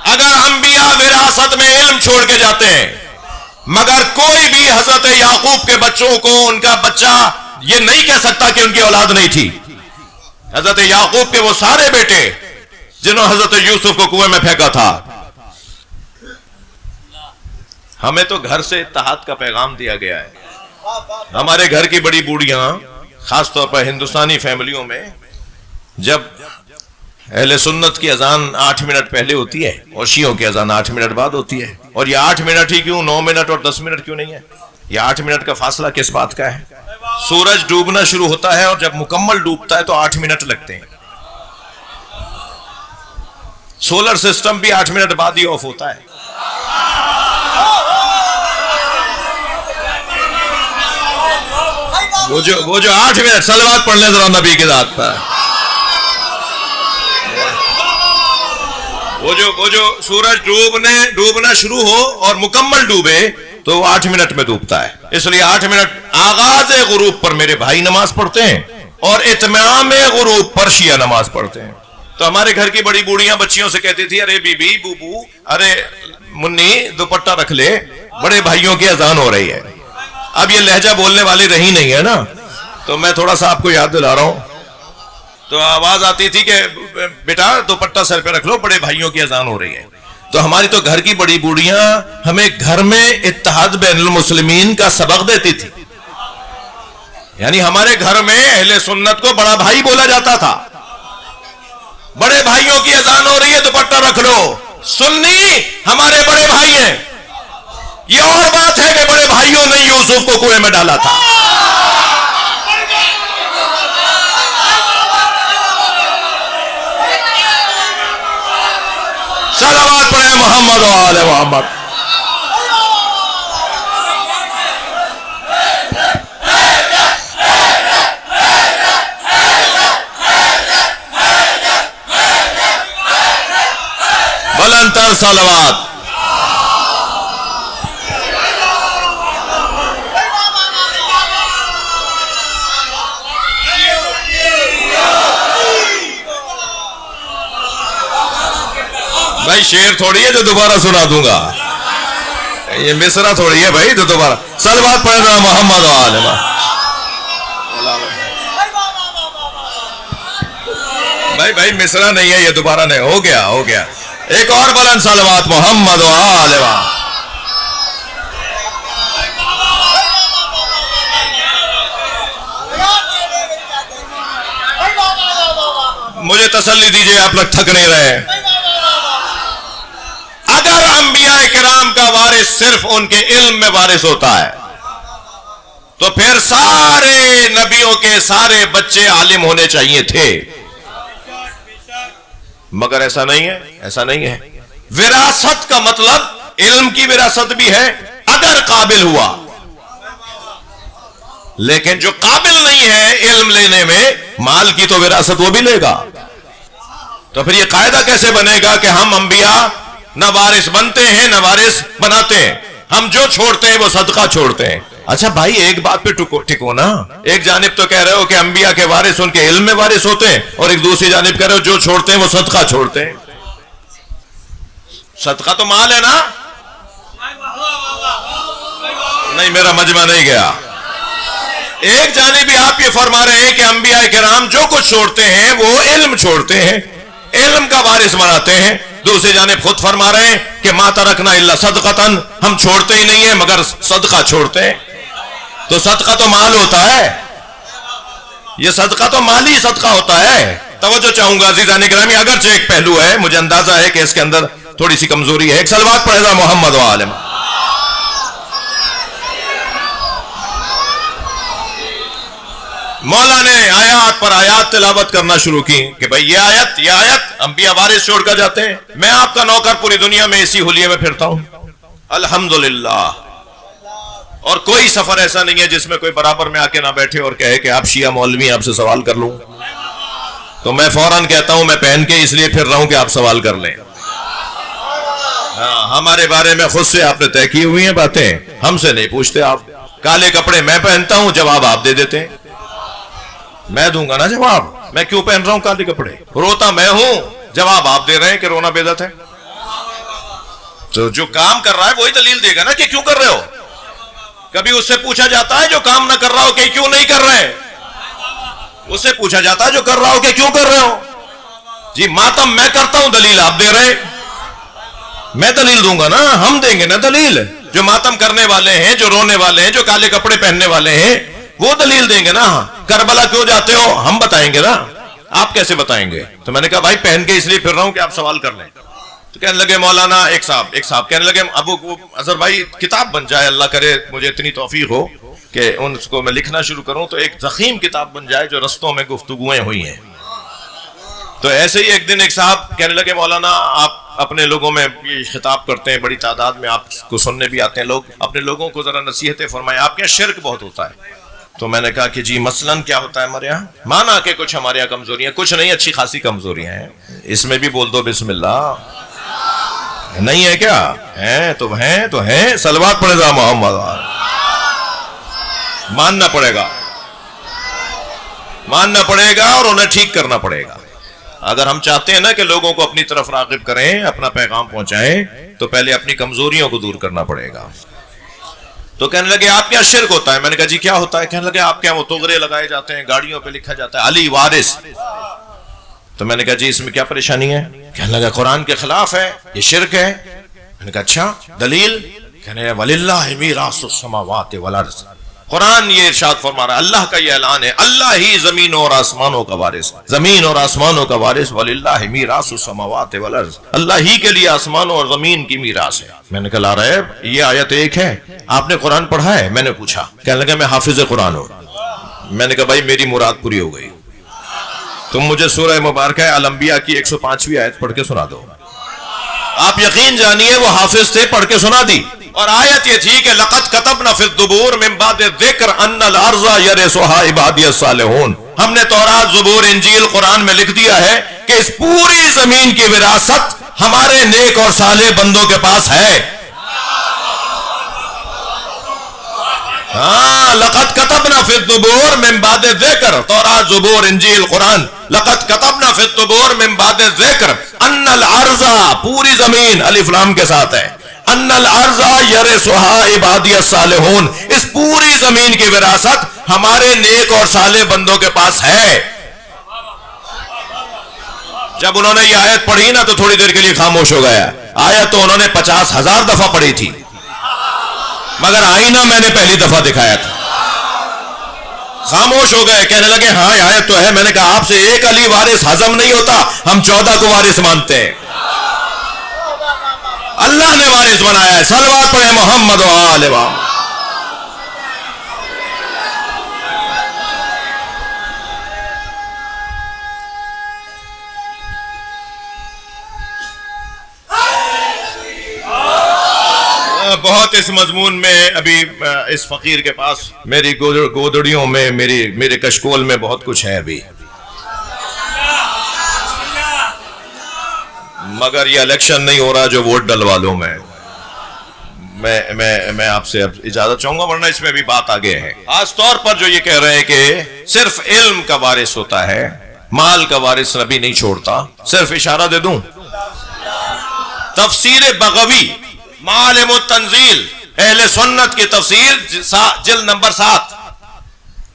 اگر انبیاء وراثت میں علم چھوڑ کے جاتے ہیں، مگر کوئی بھی حضرت یعقوب کے بچوں کو ان کا بچہ یہ نہیں کہہ سکتا کہ ان کی اولاد نہیں تھی. حضرت یعقوب کے وہ سارے بیٹے جنہوں حضرت یوسف کو کنویں میں پھینکا تھا. ہمیں تو گھر سے اتحاد کا پیغام دیا گیا ہے. ہمارے گھر کی بڑی بوڑھیاں خاص طور پر ہندوستانی فیملیوں میں جب اہل سنت کی اذان 8 منٹ پہلے ہوتی ہے اور شیعوں کی اذان 8 منٹ بعد ہوتی ہے، اور یہ 8 منٹ ہی کیوں، 9 منٹ اور 10 منٹ کیوں نہیں ہے؟ یہ 8 منٹ کا فاصلہ کس بات کا ہے؟ سورج ڈوبنا شروع ہوتا ہے اور جب مکمل ڈوبتا ہے تو 8 منٹ لگتے ہیں. سولر سسٹم بھی 8 منٹ بعد ہی آف ہوتا ہے. وہ جو 8 منٹ، صلوات پڑھ لیں ذرا نبی کی ذات پر. وہ جو سورج ڈوبنا شروع ہو اور مکمل ڈوبے تو وہ 8 منٹ میں ڈوبتا ہے. اس لیے 8 منٹ آغاز غروب پر میرے بھائی نماز پڑھتے ہیں اور اتمام غروب پر شیعہ نماز پڑھتے ہیں. تو ہمارے گھر کی بڑی بوڑھیاں بچیوں سے کہتی تھی، ارے بی بی بوبو، ارے منی دوپٹہ رکھ لے، بڑے بھائیوں کی اذان ہو رہی ہے. اب یہ لہجہ بولنے والی رہی نہیں ہے نا، تو میں تھوڑا سا آپ کو یاد دلا رہا ہوں. تو آواز آتی تھی کہ بیٹا دوپٹہ سر پہ رکھ لو، بڑے بھائیوں کی اذان ہو رہی ہے. تو ہماری تو گھر کی بڑی بوڑھیاں ہمیں گھر میں اتحاد بین المسلمین کا سبق دیتی تھی. یعنی ہمارے گھر میں اہل سنت کو بڑا بھائی بولا جاتا تھا. بڑے بھائیوں کی اذان ہو رہی ہے، دوپٹہ رکھ لو. سنی ہمارے بڑے بھائی ہیں. یہ اور بات ہے کہ بڑے بھائیوں نے یوسف کو کنویں میں ڈالا تھا. صلوات پڑھے محمد و آل محمد. بلند تر صلوات. بھائی شعر تھوڑی ہے جو دوبارہ سنا دوں گا، یہ مصرع تھوڑی ہے بھائی جو دوبارہ. صلوات پڑھے ذرا محمد و آل محمد. بھائی مصرع نہیں ہے، یہ دوبارہ نہیں. ہو گیا. ایک اور بلند صلوات محمد و آل محمد. مجھے تسلی دیجئے، آپ لوگ تھک نہیں رہے. اگر انبیاء کرام کا وارث صرف ان کے علم میں وارث ہوتا ہے تو پھر سارے نبیوں کے سارے بچے عالم ہونے چاہیے تھے، مگر ایسا نہیں ہے. وراثت کا مطلب علم کی وراثت بھی ہے اگر قابل ہوا، لیکن جو قابل نہیں ہے علم لینے میں، مال کی تو وراثت وہ بھی لے گا. تو پھر یہ قاعدہ کیسے بنے گا کہ ہم انبیاء نہ وارث بنتے ہیں نہ وارث بناتے ہیں، ہم جو چھوڑتے ہیں وہ صدقہ چھوڑتے ہیں. اچھا بھائی ایک بات پہ ٹکو نا. ایک جانب تو کہہ رہے ہو کہ انبیاء کے وارث ان کے علم میں وارث ہوتے ہیں، اور ایک دوسری جانب کہہ رہے ہو جو چھوڑتے ہیں وہ صدقہ چھوڑتے ہیں. صدقہ تو مال ہے نا. نہیں میرا مجمع نہیں گیا. ایک جانب بھی آپ یہ فرما رہے ہیں کہ انبیاء کرام جو کچھ چھوڑتے ہیں وہ علم چھوڑتے ہیں، علم کا وارث بناتے ہیں. دوسری جانب خود فرما رہے ہیں کہ ما ترکنا الا صدقتن، ہم چھوڑتے ہی نہیں ہیں مگر صدقہ چھوڑتے ہیں. تو صدقہ تو مال ہوتا ہے، یہ صدقہ تو مالی صدقہ ہوتا ہے. توجہ چاہوں گا عزیزان گرامی، اگرچہ ایک پہلو ہے مجھے اندازہ ہے کہ اس کے اندر تھوڑی سی کمزوری ہے. ایک صلوات پڑھے گا محمد و آل محمد. مولا نے آیات پر آیات تلاوت کرنا شروع کی کہ بھئی یہ آیت انبیاء وارث چھوڑ کر جاتے ہیں. میں آپ کا نوکر پوری دنیا میں اسی حلیے میں پھرتا ہوں الحمدللہ. اور کوئی سفر ایسا نہیں ہے جس میں کوئی برابر میں آ کے نہ بیٹھے اور کہے کہ آپ شیعہ مولوی آپ سے سوال کر لوں. تو میں فوراً کہتا ہوں میں پہن کے اس لیے پھر رہا ہوں کہ آپ سوال کر لیں. ہاں ہمارے بارے میں خود سے آپ نے طے کی ہوئی ہیں باتیں, ہم سے نہیں پوچھتے آپ. کالے کپڑے میں پہنتا ہوں, جواب آپ دے دیتے ہیں. میں دوں گا نا جواب, میں کیوں پہن رہا ہوں کالے کپڑے؟ روتا میں ہوں, جواب آپ دے رہے ہیں کہ رونا بدعت ہے. تو جو کام کر رہا ہے وہی دلیل دے گا نا کہ کیوں کر رہے ہو. کبھی اس سے پوچھا جاتا ہے جو کام نہ کر رہا ہو کہ کیوں نہیں کر رہے؟ اس سے پوچھا جاتا ہے جو کر رہا ہو کہ کیوں کر رہے ہو. جی ماتم میں کرتا ہوں, دلیل آپ دے رہے. میں دلیل دوں گا نا, ہم دیں گے نا دلیل. جو ماتم کرنے والے ہیں, جو رونے والے ہیں, جو کالے کپڑے پہننے والے ہیں, وہ دلیل دیں گے نا. کربلا کیوں جاتے ہو ہم بتائیں گے نا, آپ کیسے بتائیں گے؟ تو میں نے کہا بھائی پہن کے اس لیے پھر رہا ہوں کہ آپ سوال کر لیں. تو کہنے لگے مولانا ایک صاحب کہنے لگے ابو اظہر بھائی کتاب بن جائے, اللہ کرے مجھے اتنی توفیق ہو کہ ان کو میں لکھنا شروع کروں تو ایک ضخیم کتاب بن جائے جو رستوں میں گفتگویں ہوئی ہیں. تو ایسے ہی ایک دن ایک صاحب کہنے لگے مولانا آپ اپنے لوگوں میں یہ خطاب کرتے ہیں, بڑی تعداد میں آپ کو سننے بھی آتے ہیں لوگ, اپنے لوگوں کو ذرا نصیحتیں فرمائیں, آپ کے یہاں شرک بہت ہوتا ہے. تو میں نے کہا کہ جی مثلاً کیا ہوتا ہے ہمارے یہاں؟ مانا کہ کچھ ہمارے یہاں کمزوریاں, کچھ نہیں اچھی خاصی کمزوریاں ہیں. اس میں بھی بول دو بسم اللہ. نہیں ہے کیا؟ ہیں تو ہیں. صلوات پڑھے ذرا محمد. ماننا پڑے گا اور انہیں ٹھیک کرنا پڑے گا. اگر ہم چاہتے ہیں نا کہ لوگوں کو اپنی طرف راغب کریں, اپنا پیغام پہنچائیں, تو پہلے اپنی کمزوریوں کو دور کرنا پڑے گا. تو کہنے لگے آپ کے یہاں شرک ہوتا ہے. میں نے کہا جی کیا ہوتا ہے؟ کہنے لگے آپ کے یہاں وہ تغرے لگائے جاتے ہیں, گاڑیوں پہ لکھا جاتا ہے علی وارث. تو میں نے کہا جی اس میں کیا پریشانی ہے؟ کہنے لگا قرآن کے خلاف ہے, یہ شرک ہے. میں نے کہا اچھا دلیل؟ کہنے لگا وَلِلَّهِ مِيرَاثُ السَّمَاوَاتِ وَالْأَرْضِ. قرآن یہ ارشاد فرما رہا ہے, اللہ کا یہ اعلان ہے, اللہ ہی زمینوں اور آسمانوں کا وارث, زمین اور آسمانوں کا وارث. وَلِلَّهِ مِيرَاثُ السَّمَاوَاتِ وَالْأَرْضِ. اللہ ہی کے لیے آسمانوں اور زمین کی میراث ہے. میں نے کہا لا رہے یہ آیت ایک ہے, آپ نے قرآن پڑھا ہے؟ میں نے پوچھا. کہنے لگا میں حافظ قرآن ہوں. میں نے کہا بھائی میری مراد پوری ہو گئی, تم مجھے سورہ مبارکہ الانبیاء کی 105ویں آیت پڑھ کے سنا دو. آپ یقین جانیے وہ حافظ تھے, پڑھ کے سنا دی. اور آیت یہ تھی کہ لقد كتبنا في الزبور من بعد الذکر ان الارض يرثها عبادی الصالحون. ہم نے تورات, زبور, انجیل, قرآن میں لکھ دیا ہے کہ اس پوری زمین کی وراثت ہمارے نیک اور صالح بندوں کے پاس ہے. ہاں لقد كتبنا في الزبور من بعد الذکر, تورات, زبور, انجیل, قرآن. لقد كتبنا في الزبور من بعد الذکر ان الارض, پوری زمین, الف لام کے ساتھ ہے, ان الارض یرثها عبادی الصالحون, اس پوری زمین کی وراثت ہمارے نیک اور صالح بندوں کے پاس ہے. جب انہوں نے یہ آیت پڑھی نا تو تھوڑی دیر کے لیے خاموش ہو گیا. آیت تو انہوں نے 50,000 دفعہ پڑھی تھی, مگر آئینہ میں نے پہلی دفعہ دکھایا تھا. خاموش ہو گئے, کہنے لگے ہاں آیت تو ہے. میں نے کہا آپ سے ایک علی وارث ہضم نہیں ہوتا, ہم 14 کو وارث مانتے ہیں. اللہ نے وارث بنایا ہے. صلوات پڑھے محمد و آل محمد. بہت اس مضمون میں ابھی اس فقیر کے پاس میری گودڑیوں میں, میرے کشکول میں بہت کچھ ہے ابھی, مگر یہ الیکشن نہیں ہو رہا جو ووٹ ڈلوا لوں. میں آپ سے اب اجازت چاہوں گا, ورنہ اس میں بھی بات آگے ہے. خاص طور پر جو یہ کہہ رہے ہیں کہ صرف علم کا وارث ہوتا ہے, مال کا وارث نبی نہیں چھوڑتا. صرف اشارہ دے دوں, تفسیر بغوی معالم التنزیل, اہل سنت کی تفسیر, جلد نمبر 7,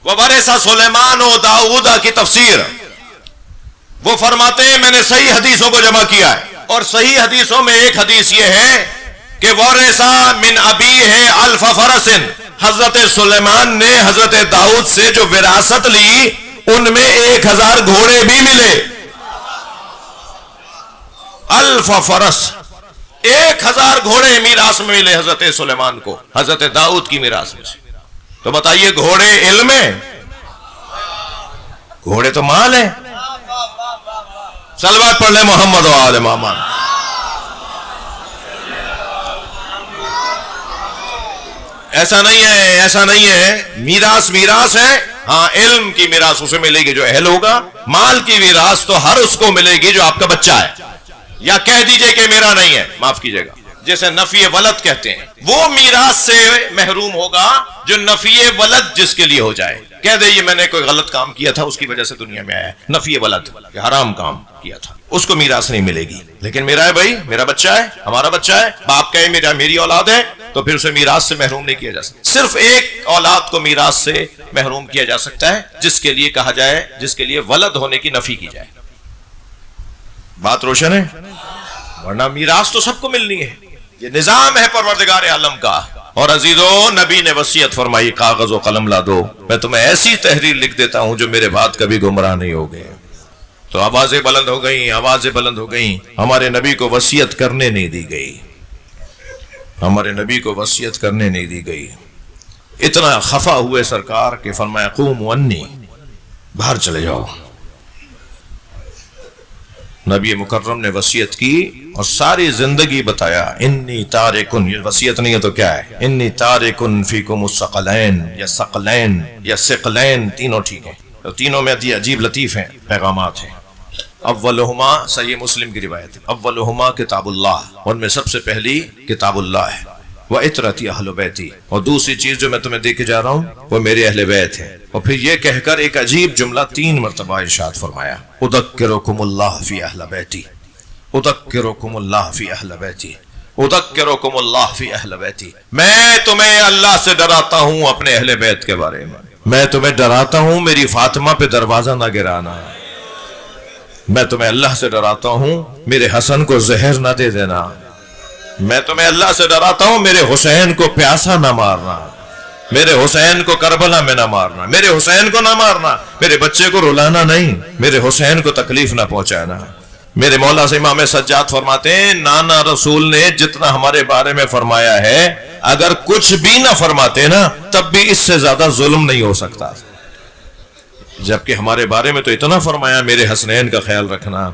وَوَرِثَ سُلَيْمَانُ دَاؤُدَ کی تفسیر. وہ فرماتے ہیں میں نے صحیح حدیثوں کو جمع کیا ہے, اور صحیح حدیثوں میں ایک حدیث یہ ہے کہ وَرِثَ مِنْ أَبِيهِ أَلْفَ فَرَسٍ, حضرت سلیمان نے حضرت داؤد سے جو وراثت لی ان میں 1000 گھوڑے بھی ملے. الف فرس, 1000 گھوڑے میراث میں ملے حضرت سلیمان کو, حضرت داؤد کی میراث میں سے. تو بتائیے گھوڑے علم ہے, گھوڑے تو مال ہیں. صلوات پڑھ لیں محمد و آل محمد. ایسا نہیں ہے. میراث ہے. ہاں علم کی میراث اسے ملے گی جو اہل ہوگا. مال کی میراث تو ہر اس کو ملے گی جو آپ کا بچہ ہے. یا کہہ دیجئے کہ میرا نہیں ہے, معاف کیجئے گا, جیسے نفی ولد کہتے ہیں, وہ میراث سے محروم ہوگا جو نفی ولد جس کے لیے ہو جائے. کہہ دے یہ میں نے کوئی غلط کام کیا تھا, اس کی وجہ سے دنیا میں آیا, نفی ولد, کہ حرام کام کیا تھا, اس کو میراث نہیں ملے گی. لیکن میرا ہے بھائی, میرا بچہ ہے, ہمارا بچہ ہے, باپ کہے میری اولاد ہے, تو پھر اسے میراث سے محروم نہیں کیا جا سکتا. صرف ایک اولاد کو میراث سے محروم کیا جا سکتا ہے, جس کے لیے کہا جائے, جس کے لیے ولد ہونے کی نفی کی جائے. بات روشن ہے؟ ورنہ میراث تو سب کو ملنی ہے. یہ نظام ہے پروردگار عالم کا. اور عزیزو, نبی نے وصیت فرمائی, کاغذ و قلم لا دو, میں تمہیں ایسی تحریر لکھ دیتا ہوں جو میرے بعد کبھی گمراہ نہیں ہوگے. تو آوازیں بلند ہو گئیں. ہمارے نبی کو وصیت کرنے نہیں دی گئی. اتنا خفا ہوئے سرکار کہ فرمایا قوموا عنی, باہر چلے جاؤ. نبی مکرم نے وصیت کی اور ساری زندگی بتایا, انی تارکن, یہ وصیت نہیں ہے تو کیا ہے, انی تارکن فیکم الثقلین یا ثقلین یا ثقلین, تینوں ٹھیک ہیں, تینوں میں عجیب لطیف ہیں, پیغامات ہیں. اولہما, صحیح مسلم کی روایت ہے, اولہما کتاب اللہ, ان میں سب سے پہلی کتاب اللہ ہے, وَعِتْرَتِي أَهْلُ بَيْتِي, اور دوسری چیز جو میں تمہیں دے کے جا رہا ہوں وہ میرے اہل بیت ہیں. اور پھر یہ کہہ کر ایک عجیب جملہ 3 مرتبہ ارشاد فرمایا, اُذَكِّرُكُمُ اللَّهُ فِي أَهْلِ بَيْتِي, اُذَكِّرُكُمُ اللَّهُ فِي أَهْلِ بَيْتِي, اُذَكِّرُكُمُ اللَّهُ فِي أَهْلِ بَيْتِي. میں تمہیں اللہ سے ڈراتا ہوں اپنے اہل بیت کے بارے میں. میں تمہیں ڈراتا ہوں میری فاطمہ پہ دروازہ نہ گرانا. میں تمہیں اللہ سے ڈراتا ہوں میرے حسن کو زہر نہ دے دینا. میں تمہیں اللہ سے ڈراتا ہوں میرے حسین کو پیاسا نہ مارنا, میرے حسین کو کربلا میں نہ مارنا, میرے حسین کو نہ مارنا, میرے بچے کو رلانا نہیں, میرے حسین کو تکلیف نہ پہنچانا. میرے مولا سے امام سجاد فرماتے ہیں, نانا رسول نے جتنا ہمارے بارے میں فرمایا ہے, اگر کچھ بھی نہ فرماتے نا تب بھی اس سے زیادہ ظلم نہیں ہو سکتا. جبکہ ہمارے بارے میں تو اتنا فرمایا, میرے حسنین کا خیال رکھنا,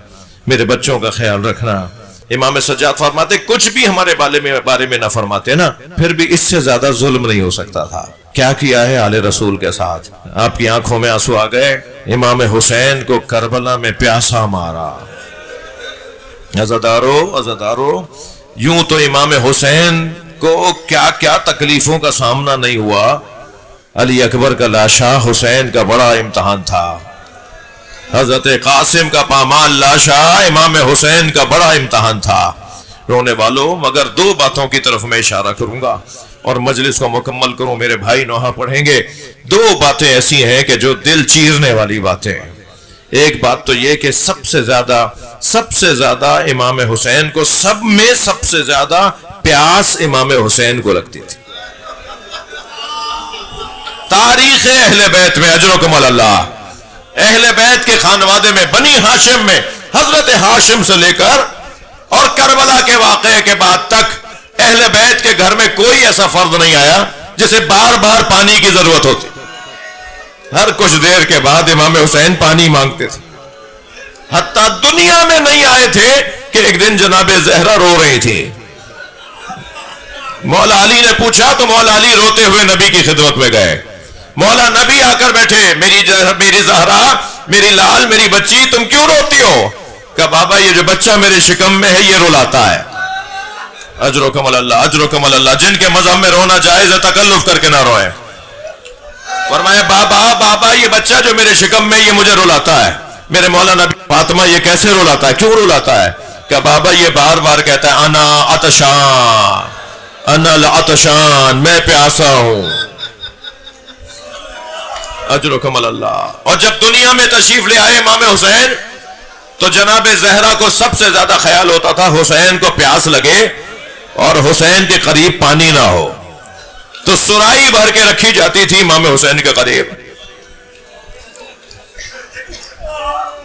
میرے بچوں کا خیال رکھنا. امام سجاد فرماتے کچھ بھی ہمارے بارے میں نہ فرماتے نا, پھر بھی اس سے زیادہ ظلم نہیں ہو سکتا تھا. کیا کیا ہے آل رسول کے ساتھ؟ آپ کی آنکھوں میں آنسو آ گئے. امام حسین کو کربلا میں پیاسا مارا. عزادارو, یوں تو امام حسین کو کیا کیا تکلیفوں کا سامنا نہیں ہوا. علی اکبر کا لاشا حسین کا بڑا امتحان تھا. حضرت قاسم کا پامال لاشا امام حسین کا بڑا امتحان تھا. رونے والوں, مگر 2 باتوں کی طرف میں اشارہ کروں گا اور مجلس کو مکمل کروں. میرے بھائی نوحہ پڑھیں گے. 2 باتیں ایسی ہیں کہ جو دل چیرنے والی باتیں ہیں. ایک بات تو یہ کہ سب سے زیادہ امام حسین کو, سب میں سب سے زیادہ پیاس امام حسین کو لگتی تھی. تاریخ اہل بیت میں اجرکم اللہ, اہل بیت کے خانوادے میں, بنی ہاشم میں, حضرت ہاشم سے لے کر اور کربلا کے واقعے کے بعد تک اہل بیت کے گھر میں کوئی ایسا فرد نہیں آیا جسے بار بار پانی کی ضرورت ہوتی. ہر کچھ دیر کے بعد امام حسین پانی مانگتے تھے. حتیٰ دنیا میں نہیں آئے تھے کہ ایک دن جناب زہرا رو رہی تھی. مولا علی نے پوچھا تو مولا علی روتے ہوئے نبی کی خدمت میں گئے. مولا نبی آ کر بیٹھے, میری زہرا, میری لال, میری بچی, تم کیوں روتی ہو؟ کہ بابا یہ جو بچہ میرے شکم میں ہے یہ رلاتا ہے. اجرکم اللہ, جن کے مذہب میں رونا جائز ہے تکلف کر کے نہ روئیں. فرمایا بابا یہ بچہ جو میرے شکم میں یہ مجھے رلاتا ہے. میرے مولا نبی, فاطمہ یہ کیسے رلاتا ہے, کیوں رلاتا ہے؟ کہ بابا یہ بار بار کہتا ہے انا العطشان, میں پیاسا ہوں. اجرکم اللہ. اور جب دنیا میں تشریف لے آئے امام حسین تو جناب زہرا کو سب سے زیادہ خیال ہوتا تھا حسین کو پیاس لگے اور حسین کے قریب پانی نہ ہو, تو سرائی بھر کے رکھی جاتی تھی امام حسین کے قریب.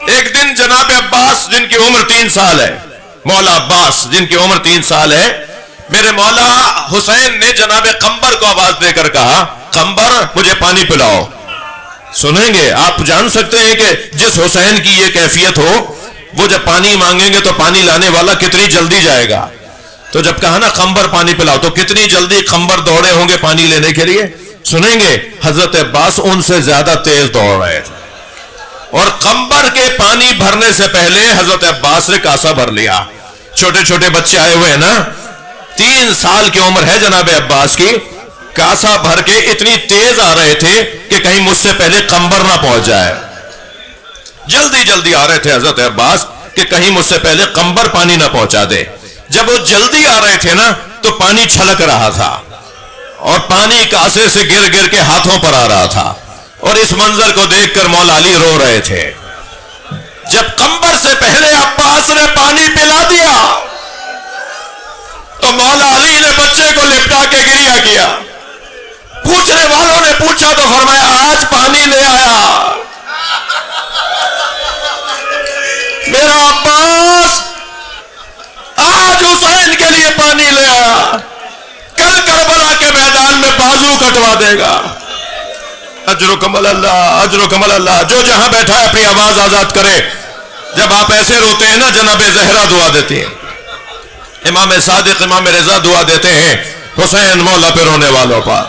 ایک دن جناب عباس جن کی عمر 3 سال ہے, مولا عباس جن کی عمر 3 سال ہے, میرے مولا حسین نے جناب قمبر کو آواز دے کر کہا, قمبر مجھے پانی پلاؤ. سنیں گے آپ جان سکتے ہیں کہ جس حسین کی یہ کیفیت ہو وہ جب پانی مانگیں گے تو پانی لانے والا کتنی جلدی جائے گا. تو جب کہا نا قمبر پانی پلاؤ تو کتنی جلدی قمبر دوڑے ہوں گے پانی لینے کے لیے. سنیں گے حضرت عباس ان سے زیادہ تیز دوڑ رہے تھے اور قمبر کے پانی بھرنے سے پہلے حضرت عباس نے کاسا بھر لیا. چھوٹے چھوٹے بچے آئے ہوئے ہیں نا, 3 سال کی عمر ہے جناب عباس کی, کاسا بھر کے اتنی تیز آ رہے تھے کہ کہیں مجھ سے پہلے قمبر نہ پہنچ جائے. جلدی جلدی آ رہے تھے حضرت عباس کہ کہیں مجھ سے پہلے قمبر پانی نہ پہنچا دے. جب وہ جلدی آ رہے تھے نا تو پانی چھلک رہا تھا اور پانی کاسے سے گر گر کے ہاتھوں پر آ رہا تھا, اور اس منظر کو دیکھ کر مولا علی رو رہے تھے. جب قمبر سے پہلے عباس نے پانی پلا دیا تو مولا علی نے بچے کو لپٹا کے گریا کیا. پوچھنے والوں نے پوچھا تو فرمایا آج پانی لے آیا میرا عباس, آج حسین کے لیے پانی لے آیا, کل کربلا کے میدان میں بازو کٹوا دے گا. اجرکم اللہ, اجرکم اللہ. جو جہاں بیٹھا ہے اپنی آواز آزاد کرے. جب آپ ایسے روتے ہیں نا جناب زہرا دعا دیتی ہیں, امام صادق امام رضا دعا دیتے ہیں حسین مولا پہ رونے والوں پر.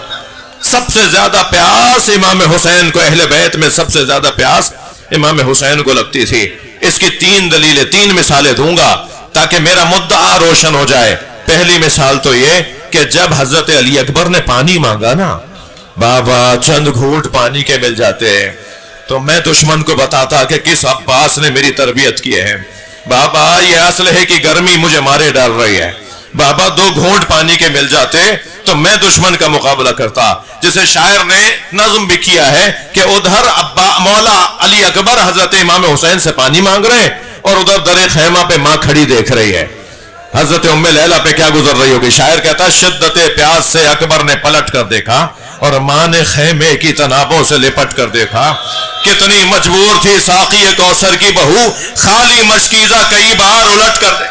سب سے زیادہ پیاس امام حسین کو, اہل بیت میں سب سے زیادہ پیاس امام حسین کو لگتی تھی. اس کی 3 دلیلیں 3 مثالیں دوں گا تاکہ میرا مدعا روشن ہو جائے. پہلی مثال تو یہ کہ جب حضرت علی اکبر نے پانی مانگا نا, بابا چند گھونٹ پانی کے مل جاتے تو میں دشمن کو بتاتا کہ کس عباس نے میری تربیت کی ہے. بابا یہ اسلحے کی گرمی مجھے مارے ڈال رہی ہے. بابا 2 گھونٹ پانی کے مل جاتے تو میں دشمن کا مقابلہ کرتا. جسے شاعر نے نظم بھی کیا ہے کہ ادھر مولا علی اکبر حضرت امام حسین سے پانی مانگ رہے اور ادھر در خیمہ پہ ماں کھڑی دیکھ رہی ہے. حضرت ام لیلہ پہ کیا گزر رہی ہوگی. شاعر کہتا شدت پیاس سے اکبر نے پلٹ کر دیکھا اور ماں نے خیمے کی تنابوں سے لپٹ کر دیکھا. کتنی مجبور تھی ساقی کوثر کی بہو, خالی مشکیزہ کئی بار الٹ کر دے.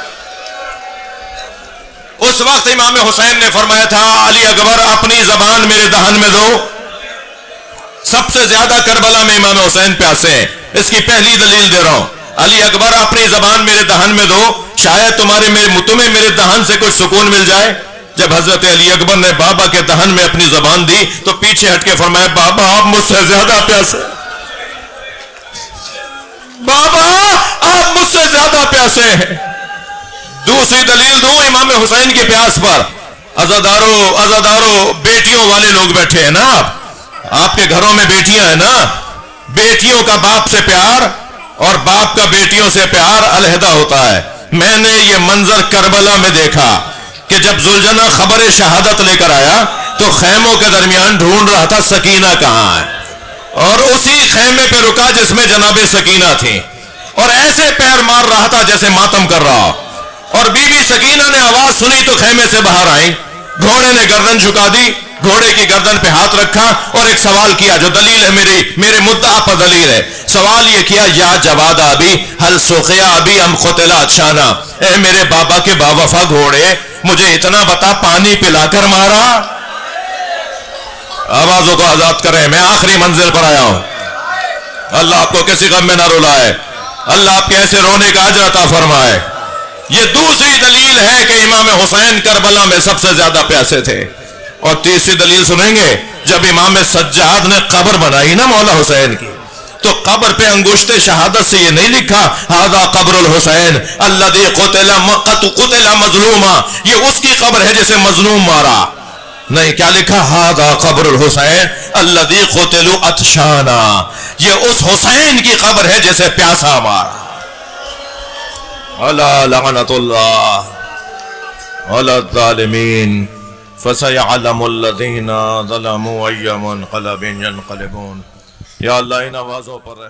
اس وقت امام حسین نے فرمایا تھا علی اکبر اپنی زبان میرے دہن میں دو. سب سے زیادہ کربلا میں امام حسین پیاسے ہیں. اس کی پہلی دلیل دے رہا ہوں, علی اکبر اپنی زبان میرے دہن میں دو, شاید تمہیں میرے دہن سے کچھ سکون مل جائے. جب حضرت علی اکبر نے بابا کے دہن میں اپنی زبان دی تو پیچھے ہٹ کے فرمایا بابا آپ مجھ سے زیادہ پیاسے, بابا آپ مجھ سے زیادہ پیاسے ہیں. دوسری دلیل دوں امام حسین کی پیاس پر. عزادارو بیٹیوں والے لوگ بیٹھے ہیں نا, آپ کے گھروں میں بیٹیاں ہیں نا, بیٹیوں کا باپ سے پیار اور باپ کا بیٹیوں سے پیار علیحدہ ہوتا ہے. میں نے یہ منظر کربلا میں دیکھا کہ جب زلجنا خبر شہادت لے کر آیا تو خیموں کے درمیان ڈھونڈ رہا تھا سکینہ کہاں ہے, اور اسی خیمے پہ رکا جس میں جناب سکینہ تھی, اور ایسے پیر مار رہا تھا جیسے ماتم کر رہا. اور بی بی سکینہ نے آواز سنی تو خیمے سے باہر آئی. گھوڑے نے گردن جھکا دی, گھوڑے کی گردن پہ ہاتھ رکھا اور ایک سوال کیا جو دلیل ہے میرے مدعا پر دلیل ہے. سوال یہ کیا یا جواد ابی هل سقیا ابی ام قتل عطشانا, اے میرے بابا کے باوفا گھوڑے مجھے اتنا بتا پانی پلا کر مارا. آوازوں کو آزاد کریں, میں آخری منزل پر آیا ہوں. اللہ آپ کو کسی غم میں نہ رلائے, اللہ آپ کے ایسے رونے کا اجر عطا فرمائے. یہ دوسری دلیل ہے کہ امام حسین کربلا میں سب سے زیادہ پیاسے تھے. اور تیسری دلیل سنیں گے, جب امام سجاد نے قبر بنائی نا مولا حسین کی تو قبر پہ انگشت شہادت سے یہ نہیں لکھا ھذا قبر الحسین الذی قتل مظلوما, یہ اس کی قبر ہے جسے مظلوم مارا. نہیں, کیا لکھا ھذا قبر الحسین الذی قتل عطشانا, یہ اس حسین کی قبر ہے جسے پیاسا مارا. الا لعنت اللہ علی الظالمین فسيعلم الذين ظلموا أي منقلب ينقلبون. یا اللہ ان آوازوں پر